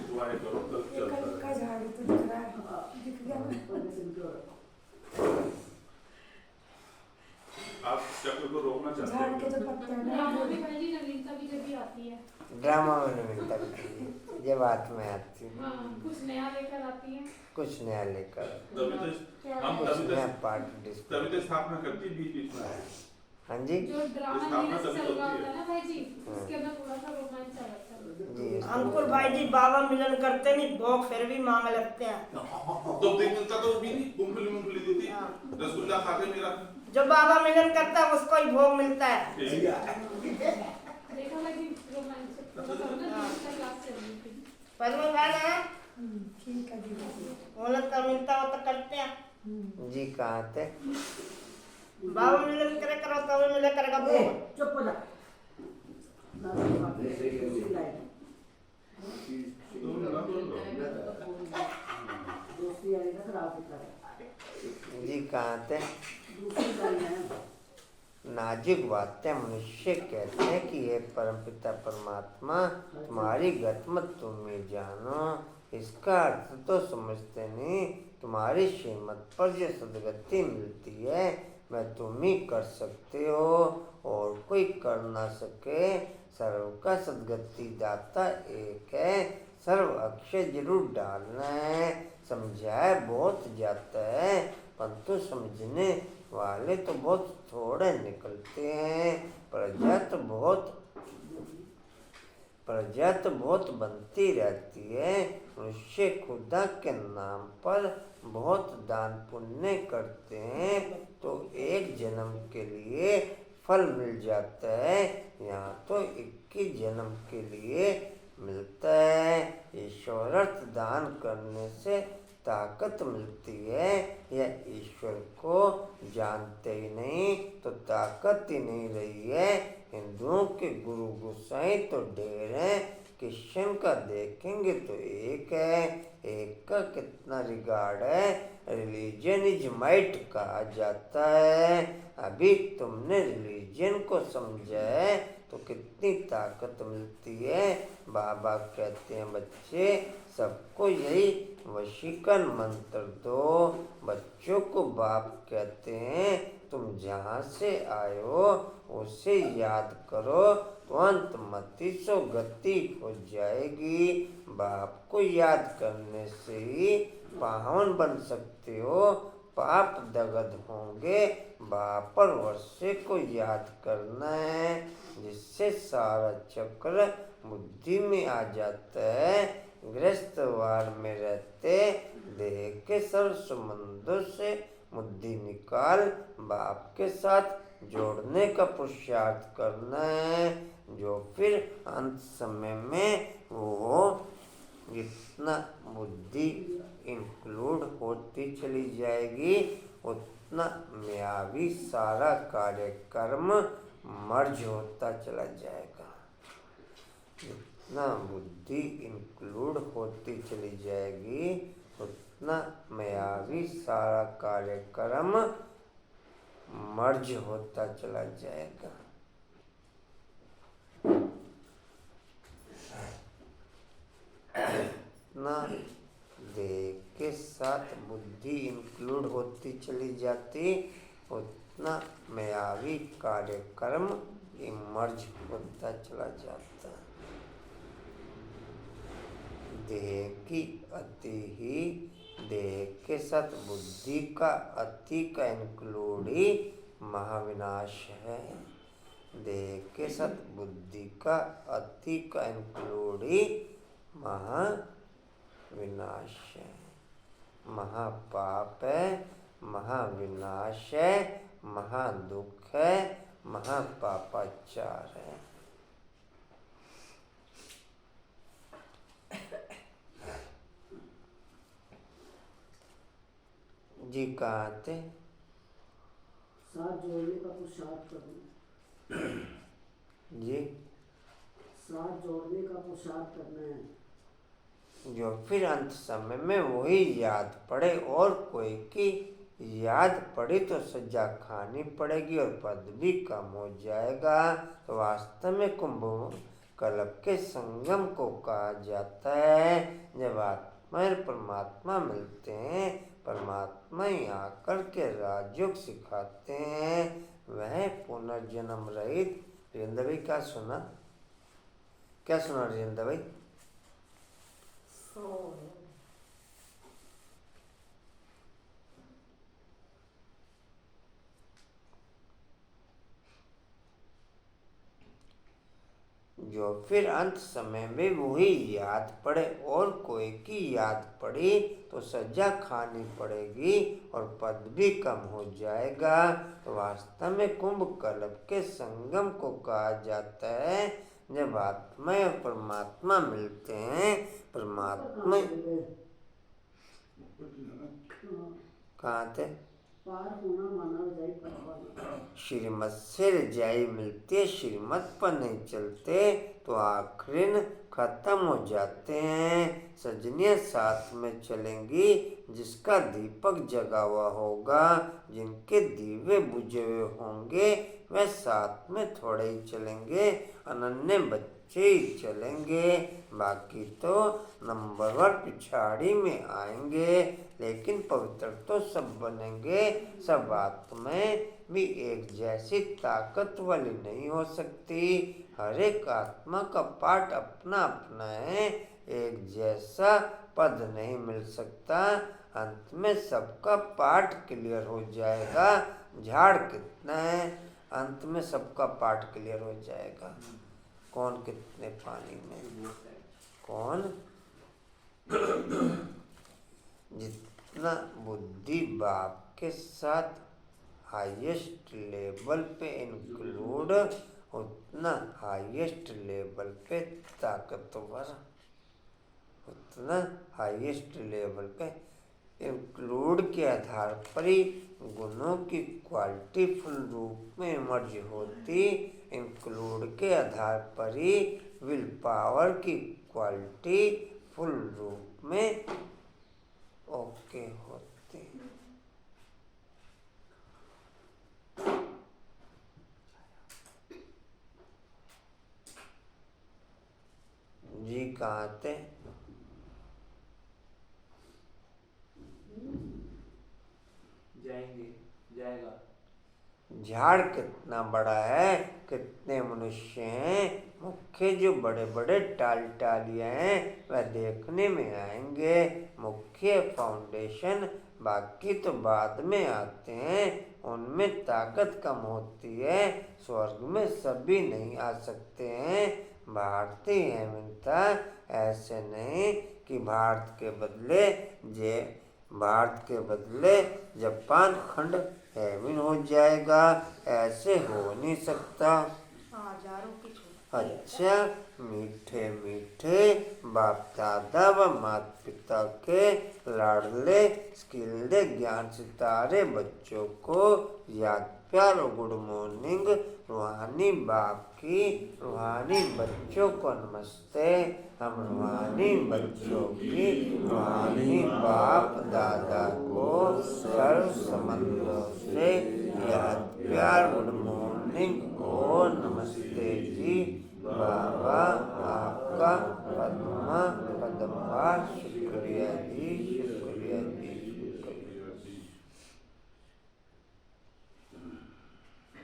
I: दुआएं करो तब चलता है।
H: झाड़ू तो दिख रहा है, दिख गया।
I: आप चक्र को रोकना चाहते
H: झाड़ के
I: हो?
H: जो पत्ते हैं ना,
D: ड्रामा में पहली नवीनता भी जब भी आती है।
A: ड्रामा में नवीनता भी जब हाथ में आती है,
D: हाँ, कुछ नया लेकर आती है।
A: कुछ नया लेकर,
I: तभी तो हम
A: कुछ
I: तभी
A: नया
I: तो
A: पार्ट डिस्प्ले।
I: तभी तो स्थापना करती बीच बीच में।
A: हाँ जी
D: जो ड्रामा
I: स्थापना
D: नीरज
I: तभी
D: चल रहा
I: होती
D: होता
I: है।
D: है ना भाई जी, उसके अंदर थोड़ा सा रोमांच आ जाता है।
A: जी।
C: अंकुर भाई जी बाबा मिलन करते नहीं, भोग फिर भी मांग लगते हैं।
I: तो देख मिलता तो भी नहीं, मूंगफली दी थी, रसगुल्ला खा के मेरा।
C: जो बाबा मिलन करता है उसको ही भोग मिलता है।
D: देखा लगी रोमांच थोड़ा सा ना, दूसरा क्लास चल रही थी।
C: पद्म भाई ना
H: ठीक है दीदी।
C: बोला तो मिलता हो तो करते हैं।
A: जी कहाँ थे?
C: बाबा मिलन करे करो तो भी मिले करेगा भोग।
F: चुप हो जा। दूसरी लाइन। दोस्ती वाली ना खराब होता है।
A: जी कहाँ थे?
F: दूसरी लाइन है।
A: नाजुक बातें मनुष्य कहते हैं कि हे परमपिता परमात्मा तुम्हारी गतमत तुम ही जानो। इसका अर्थ तो समझते नहीं। तुम्हारी श्रीमत पर जो सदगति मिलती है वह तुम ही कर सकते हो और कोई कर ना सके। सर्व का सदगति दाता एक है, सर्व अक्षय जरूर डालना है। समझाया बहुत जाता है परंतु समझने वाले तो बहुत थोड़े निकलते हैं। प्रजा तो बहुत बनती रहती है। मनुष्य खुदा के नाम पर बहुत दान पुण्य करते हैं तो एक जन्म के लिए फल मिल जाता है, यहाँ तो 21 जन्म के लिए मिलता है। ईश्वरार्थ दान करने से ताकत मिलती है, यह ईश्वर को जानते ही नहीं तो ताकत ही नहीं रही है। हिंदुओं के गुरु गोसाई तो ढेर हैं, क्रिश्चियन का देखेंगे तो एक है, एक का कितना रिगार्ड है। रिलीजन इज माइट कहा जाता है। अभी तुमने रिलीजन को समझा है तो कितनी ताकत मिलती है। बाबा कहते हैं बच्चे सबको यही वशीकरण मंत्र दो। बच्चों को बाप कहते हैं तुम जहाँ से आए हो उसे याद करो तो अंत मति सो गति हो जाएगी। बाप को याद करने से ही पावन बन सकते हो, पाप दगद होंगे। बाप और वर्षे को याद करना है जिससे सारा चक्र बुद्धि में आ जाता है। गृहस्थवार में रहते देह के सर्व संबंधों से बुद्धि निकाल बाप के साथ जोड़ने का पुरुषार्थ करना है, जो फिर अंत समय में वो जितना बुद्धि इंक्लूड होती चली जाएगी उतना मायावी सारा कार्यक्रम मर्ज होता चला जाएगा। जितना बुद्धि इंक्लूड होती चली जाएगी उतना मायावी सारा कार्यक्रम मर्ज होता चला जाएगा। इतना देह के साथ बुद्धि इंक्लूड होती चली जाती उतना मायावी कार्यक्रम इमर्ज होता चला जाता। देह की अति ही देह के साथ बुद्धि का अति का इंक्लूड ही महाविनाश है। देह के साथ बुद्धि का अति का इंक्लूड ही महाविनाश है, महापाप है, महाविनाश है, महादुख है, महापापाचार है। जी कहाँ थे?
F: साथ जोड़ने का पुरुषार्थ करना।
A: जी
F: साथ जोड़ने का पुरुषार्थ करना है।
A: जो फिर अंत समय में वही याद पड़े और कोई की याद पड़ी तो सजा खानी पड़ेगी और पद भी कम हो जाएगा। तो वास्तव में कुंभ कल्प के संगम को कहा जाता है। जब आत्मा और परमात्मा मिलते हैं, परमात्मा ही आकर के राजयोग सिखाते हैं। वह पुनर्जन्म रहित। वीरेंद्र भाई क्या सुना? क्या सुना वीरेंद्र भाई? जो फिर अंत समय में वही याद पड़े और कोई की याद पड़ी तो सजा खानी पड़ेगी और पद भी कम हो जाएगा। तो वास्तव में कुंभ कल्प के संगम को कहा जाता है। जब आत्मा और परमात्मा मिलते हैं, परमात्मा कहाँ थे?
F: पार होना माना रजाई पर पाना।
A: श्रीमत से रजाई मिलती, श्रीमत पर नहीं चलते तो आखिर खत्म हो जाते हैं। सजनियाँ साथ में चलेंगी जिसका दीपक जगा हुआ होगा, जिनके दीवे बुझे हुए होंगे वह साथ में थोड़े ही चलेंगे, अनन्य बच्चे ही चलेंगे। बाकी तो नंबरवर पिछाड़ी में आएंगे, लेकिन पवित्र तो सब बनेंगे। सब आत्माएं भी एक जैसी ताकत वाली नहीं हो सकती। हर एक आत्मा का पाठ अपना अपना है, एक जैसा पद नहीं मिल सकता। अंत में सबका पाठ क्लियर हो जाएगा। झाड़ कितना है? अंत में सबका पाठ क्लियर हो जाएगा। कौन कितने पानी में, कौन जितना बुद्धि बाप के साथ हाईएस्ट लेवल पे इंक्लूड, उतना हाईएस्ट लेवल पे ताकतवर, उतना हाईएस्ट लेवल पे इंक्लूड के आधार पर ही गुणों की क्वालिटी फुल रूप में इमर्ज होती। इंक्लूड के आधार पर ही विल पावर की क्वालिटी फुल रूप में ओके होती। जी कहाँ थे?
G: जाएंगे, जाएगा।
A: झाड़ कितना बड़ा है, कितने मनुष्य हैं, मुख्य जो बड़े बड़े टालियां हैं वह देखने में आएंगे। मुख्य फाउंडेशन बाकी तो बाद में आते हैं, उनमें ताकत कम होती है। स्वर्ग में सभी नहीं आ सकते हैं। भारतीय हेमंता ऐसे नहीं कि भारत के बदले जापान खंड हेवन हो जाएगा, ऐसे हो नहीं सकता।
C: हजारों की छूट।
A: अच्छा, मीठे मीठे बाप दादा व माता पिता के लाडले स्किल्ड ज्ञान सितारे बच्चों को याद प्यार और गुड मॉर्निंग। रूहानी बाप की रूहानी बच्चों को नमस्ते। हम रूहानी बच्चों की रूहानी बाप दादा को सर्व संबंधों से याद प्यार गुड मॉर्निंग और नमस्ते जी। बाबा आपका पद्मा शुक्रिया जी, शुक्रिया जी, शुक्रिया।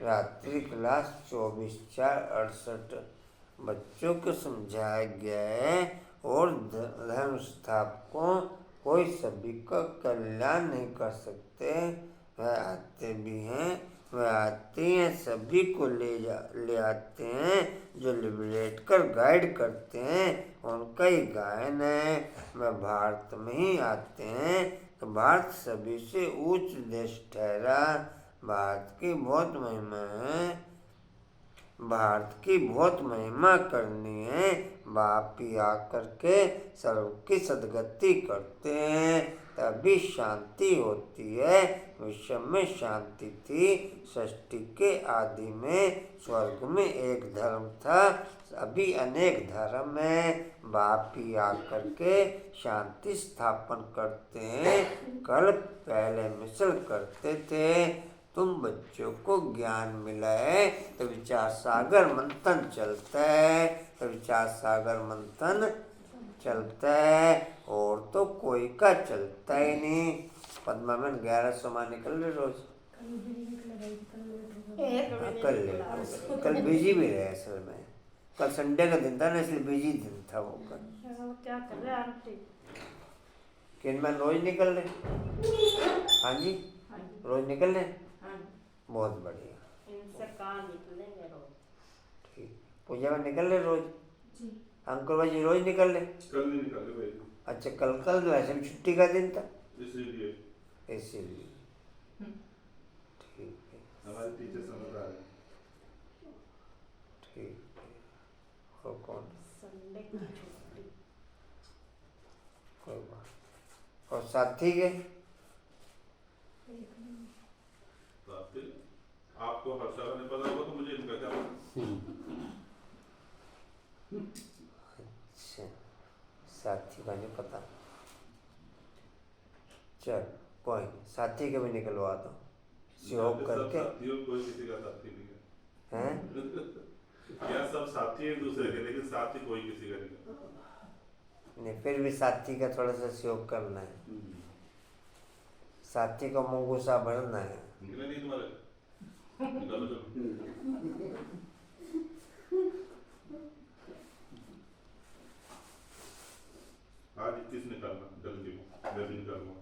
A: रात्रि क्लास 24/4/68 बच्चों को समझाया गया है और धर्म स्थापकों कोई सभी का कल्याण नहीं कर सकते। वह आते भी हैं, वह आते हैं, सभी को ले आते हैं, जो लिबरेट कर गाइड करते हैं, उनका ही गायन है। वह भारत में ही आते हैं तो भारत सभी से ऊंच देश ठहरा। भारत की बहुत महिमा है, भारत की बहुत महिमा करनी है। बाप ही आकर के सर्व की सदगति करते हैं, तभी शांति होती है। विश्व में शांति थी। सृष्टि के आदि में स्वर्ग में एक धर्म था, अभी अनेक धर्म है। बाप ही आकर के शांति स्थापन करते हैं। कल पहले मिसल करते थे, तुम बच्चों को ज्ञान मिला है तो विचार सागर मंथन चलता है, तो विचार सागर मंथन चलता है, और तो कोई का चलता ही नहीं। पद्मा में 1100 माँ निकल रहे रोज। कल बिजी भी रहे असल में, कल संडे का दिन था ना, इसलिए बिजी दिन था वो कल।
C: क्या कर रहे हैं आंटी?
A: किन में रोज निकल रहे? हाँ जी, रोज निकल रहे? बहुत बढ़िया,
C: इनसे कहाँ निकलेंगे रोज?
A: ठीक। पूजा में निकल रहे रोज? अंकुर भाई जी रोज निकल रहे?
I: कल नहीं निकाले भाई।
A: अच्छा, कल वैसे भी छुट्टी का दिन था
I: इसीलिए
A: इसीलिए ठीक है,
I: हमारे टीचर समझदार है।
A: ठीक है। और कौन?
C: संडे की छुट्टी।
A: कोई बात। और साथी के?
I: आपको हर साल नहीं पता होगा तो मुझे इनका क्या पता?
A: अच्छा, साथी का नहीं पता। चल कोई नहीं, साथी के भी निकलवा दो सहयोग करके।
I: कोई किसी का साथी नहीं है।
A: हैं?
I: क्या सब साथी एक दूसरे के, लेकिन साथी कोई किसी का नहीं।
A: नहीं, फिर भी साथी का थोड़ा सा सहयोग करना है, साथी का मुँह गुस्सा भरना है।
I: निकले नहीं तुम्हारे? निकालो चलो। आज 21 निकालना, जल्दी मैं भी निकालूंगा।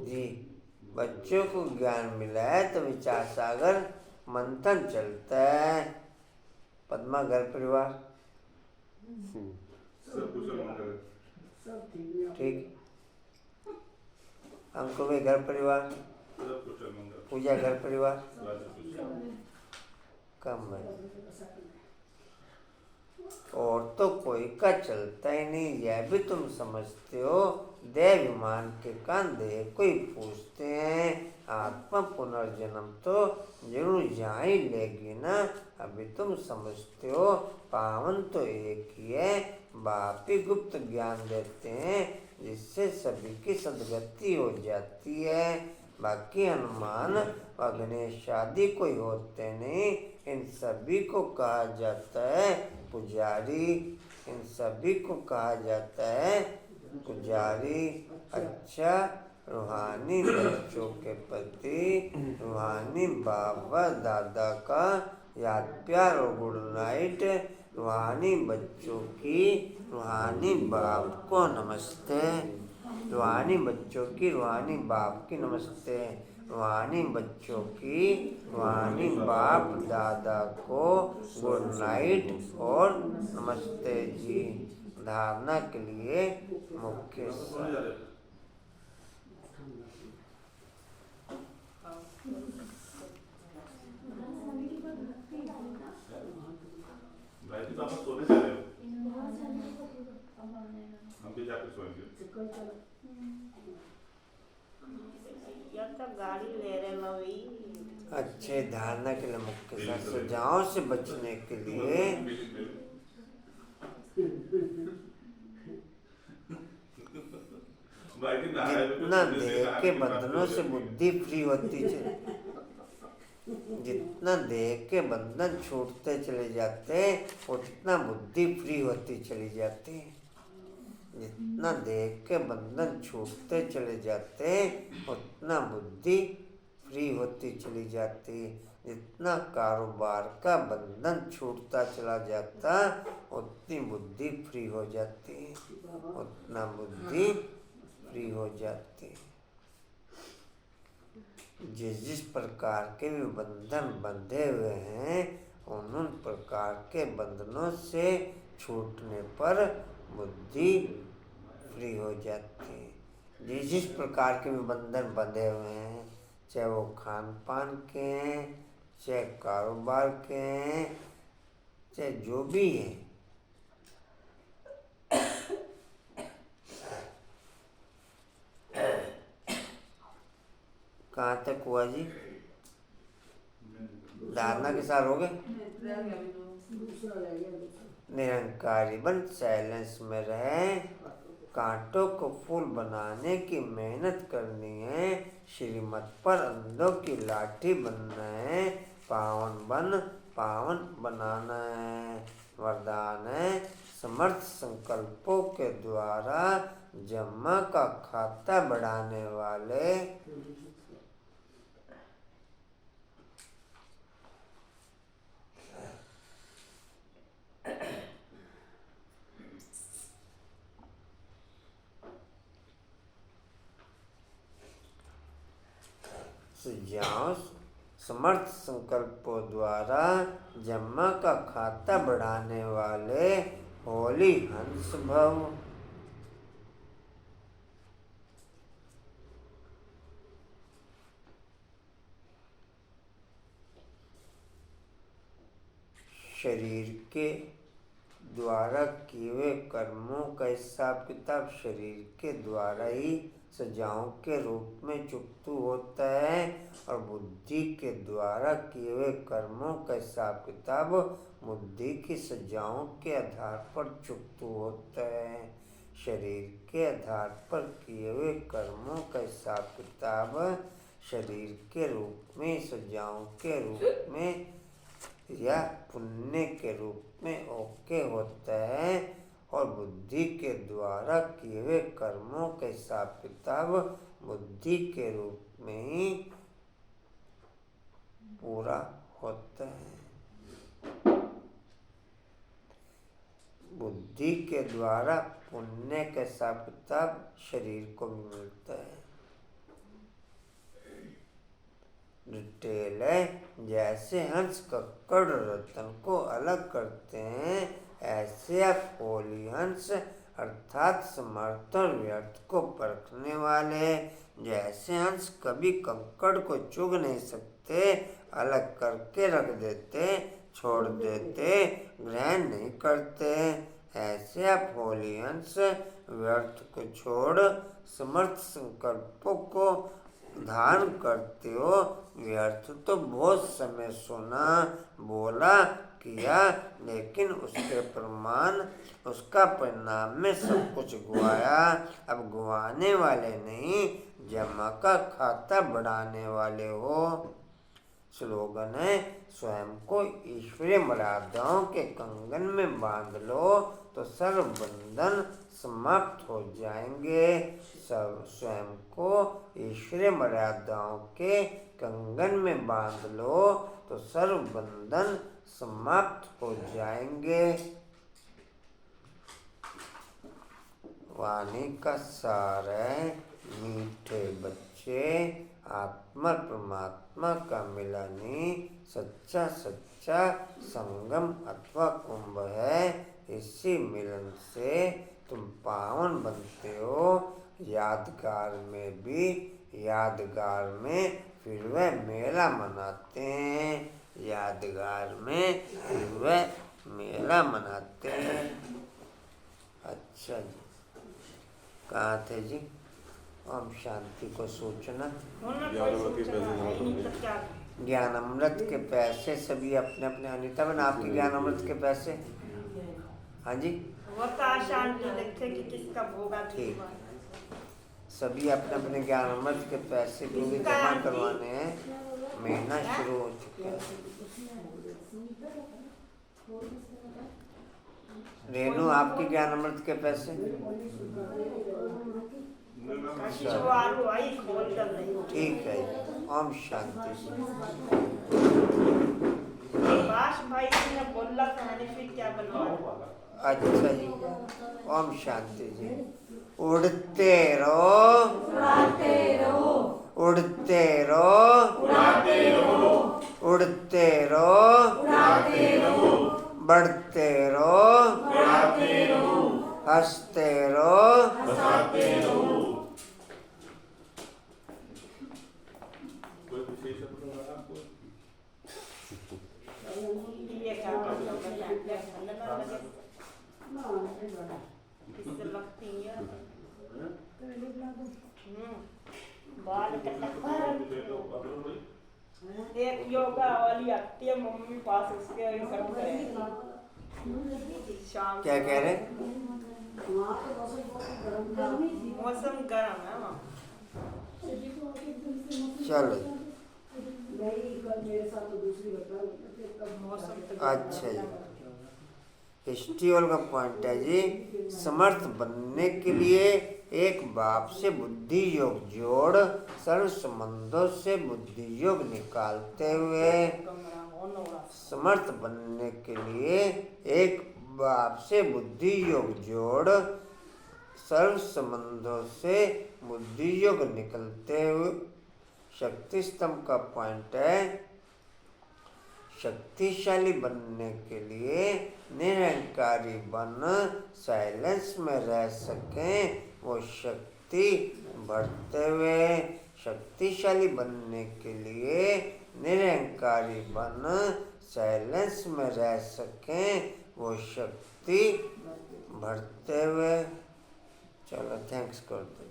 A: जी, बच्चों को ज्ञान मिला है तो विचार सागर मंथन चलता है। पद्मा घर परिवार
I: सब कुछ मंगल है।
F: सब ठीक।
A: ठीक। अंकुर भाई घर परिवार,
I: सब कुछ मंगल।
A: पूजा घर परिवार,
I: राजा कुछ
A: कम है और तो कोई का चलता ही नहीं, यह भी तुम समझते हो। देवाभिमान के कान दे कोई पूछते हैं, आत्मा पुनर्जन्म तो जरूर जा ही लेगी ना। अभी तुम समझते हो पावन तो एक ही है, बाप ही गुप्त ज्ञान देते हैं जिससे सभी की सदगति हो जाती है। बाकी हनुमान व गणेश आदि कोई होते नहीं, इन सभी को कहा जाता है पुजारी। इन सभी को कहा जाता है पुजारी। अच्छा, रूहानी बच्चों के प्रति रूहानी बाबा दादा का याद प्यार और गुड नाइट। रूहानी बच्चों की रूहानी बाप को नमस्ते। रूहानी बच्चों की रूहानी बाप की नमस्ते। रूहानी बच्चों की रूहानी बाप दादा को गुड नाइट और नमस्ते जी। धारणा के लिए मुख्य
I: भाई जी, तो आप सोने जा रहे हो? हम भी जाकर सोएंगे।
C: या तो गाड़ी ले रहे नवी।
A: अच्छे धारणा के लिए मुख्य सजाओं से बचने के लिए जितना देह के बंधनों से बुद्धि फ्री होती जितना देह के बंधन छूटते चले जाते उतना बुद्धि फ्री होती चली जाती। जितना देह के बंधन छूटते चले जाते उतना बुद्धि फ्री होती चली जाती। जितना कारोबार का बंधन छूटता चला जाता उतनी बुद्धि फ्री हो जाती, उतना बुद्धि फ्री हो जाती। जिस जिस प्रकार के भी बंधन बंधे हुए हैं उन प्रकार के बंधनों से छूटने पर बुद्धि फ्री हो जाती है। जिस जिस प्रकार के भी बंधन बंधे हुए हैं, चाहे वो खान पान के हैं, चाहे कारोबार के हैं, चाहे जो भी है, कहाँ तक हुआ जी? धारणा के साथ हो गए। निरंकारी बन साइलेंस में रहे। कांटों को फूल बनाने की मेहनत करनी है, श्रीमत पर अंधों की लाठी बनना है, पावन बनाना है। वरदान है समर्थ संकल्पों के द्वारा जमा का खाता बढ़ाने वाले सुझाव। समर्थ संकल्पों द्वारा जमा का खाता बढ़ाने वाले होली हंस भव। शरीर के द्वारा किए हुए कर्मों का हिसाब किताब शरीर के द्वारा ही सजाओं के रूप में चुकतू होता है और बुद्धि के द्वारा किए हुए कर्मों का हिसाब किताब बुद्धि की सजाओं के आधार पर चुकतू होता है। शरीर के आधार पर किए हुए कर्मों का हिसाब किताब शरीर के रूप में, सजाओं के रूप में या पुण्य के रूप में ओके होता है और बुद्धि के द्वारा किए हुए कर्मों के हिसाब किताब बुद्धि के रूप में ही पूरा होता है। बुद्धि के द्वारा पुण्य का हिसाब किताब शरीर को भी मिलता है। डिटेल है, जैसे हंस कक्कड़ रतन को अलग करते हैं ऐसे आप होली हंस अर्थात समर्थ और व्यर्थ को परखने वाले। जैसे हंस कभी कंकड़ को चुग नहीं सकते, अलग करके रख देते, छोड़ देते, ग्रहण नहीं करते, ऐसे आप होली हंस व्यर्थ को छोड़ समर्थ संकल्पों को धारण करते हो। व्यर्थ तो बहुत समय सुना, बोला, किया, लेकिन उसका परिणाम में सब कुछ गुआया। अब गुआने वाले नहीं, जमा का खाता बढ़ाने वाले हो। स्लोगन है, स्वयं को ईश्वरीय मर्यादाओं के कंगन में बांध लो तो सर्व बंधन समाप्त हो जाएंगे। स्वयं को ईश्वरीय मर्यादाओं के कंगन में बांध लो तो सर्व बंधन समाप्त हो जाएंगे। वाणी का सार है, मीठे बच्चे आत्मा परमात्मा का मिलन ही सच्चा संगम अथवा कुंभ है। इसी मिलन से तुम पावन बनते हो। यादगार में फिर वह मेला मनाते हैं। अच्छा जी, कहाँ थे जी? ओम शांति को सूचना। ज्ञान अमृत के पैसे सभी अपने अपने। अनिता बहन, आपके ज्ञान अमृत के पैसे? हाँ जी,
C: वो तो शांति देखे कि किसका भोगा।
A: ठीक, सभी अपने अपने ज्ञान अमृत के पैसे क्योंकि जमा करवाने हैं। महीना शुरू हो चुका है। रेनू, आपके ज्ञान अमृत के पैसे? ठीक है, ओम शांति।
C: भाई ने बोला था, फिर क्या बनवा।
A: अच्छा जी, ओम शांति जी। उड़ते रहो, उड़ते रहो, उड़ते रहो, उड़ते रहो, बढ़ते रहो, हंसते रहो।
I: कोई विशेष अपना आपको?
C: ये क्या किससे लगती है? बाल एक योगा वाली आती है मम्मी पास, उसके कट करेगी।
A: क्या कह रहे?
C: मौसम गर्म है वहाँ।
A: चलो,
C: मौसम
A: अच्छा जी। हिस्ट्रियोल का पॉइंट है जी, समर्थ बनने के लिए एक बाप से बुद्धि योग जोड़ सर्व संबंधों से बुद्धि योग निकालते हुए। समर्थ बनने के लिए एक बाप से बुद्धि योग जोड़ सर्व संबंधों से बुद्धि योग निकलते हुए। शक्ति स्तंभ का पॉइंट है, शक्तिशाली बनने के लिए निरंकारी बन साइलेंस में रह सकें वो शक्ति बढ़ते हुए। शक्तिशाली बनने के लिए निरंकारी बन साइलेंस में रह सकें वो शक्ति बढ़ते हुए। चलो, थैंक्स कर दो।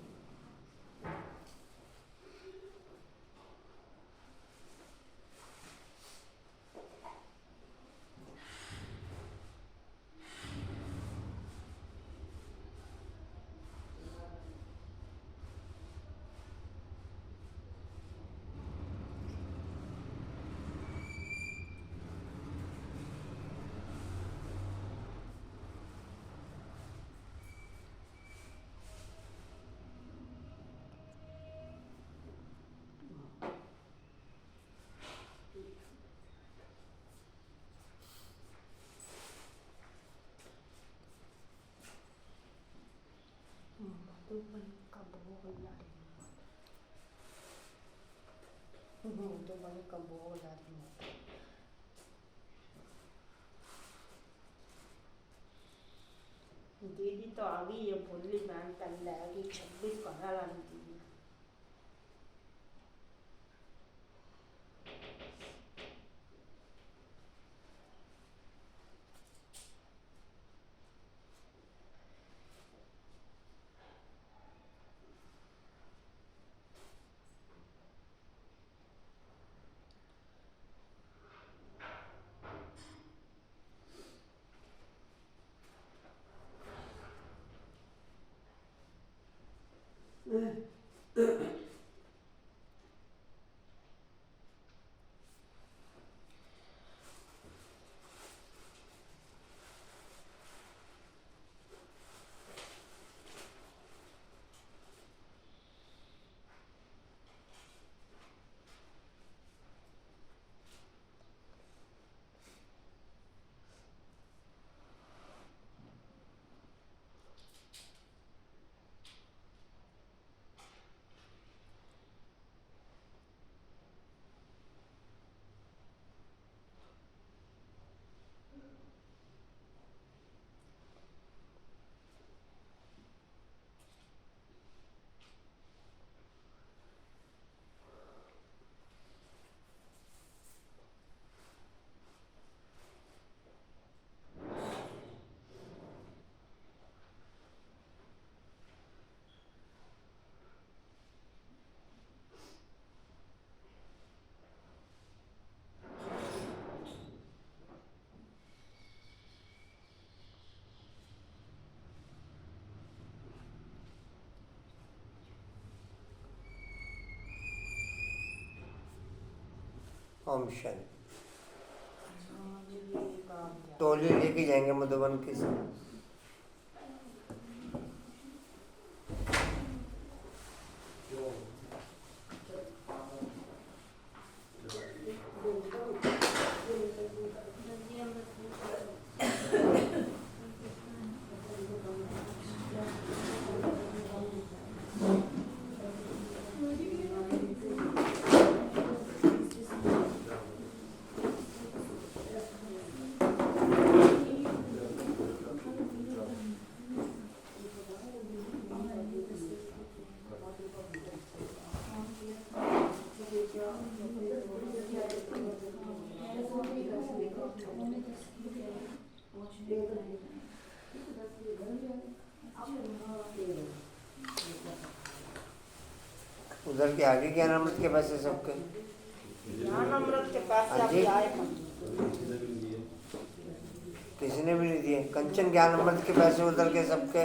C: दीदी तो आ गई है, भोली बहन कल लाएगी 26 कहाँ लानी दीदी।
A: ओम शांति। टोली लेके जाएंगे मधुबन की से। उधर के आगे ज्ञान अमृत के पैसे सबके
C: ज्ञान अमृत के पास से
A: हाँ जी।
C: अभी आए हम।
A: किसी ने भी नहीं दिए। कंचन ज्ञान अमृत के पैसे उधर के सबके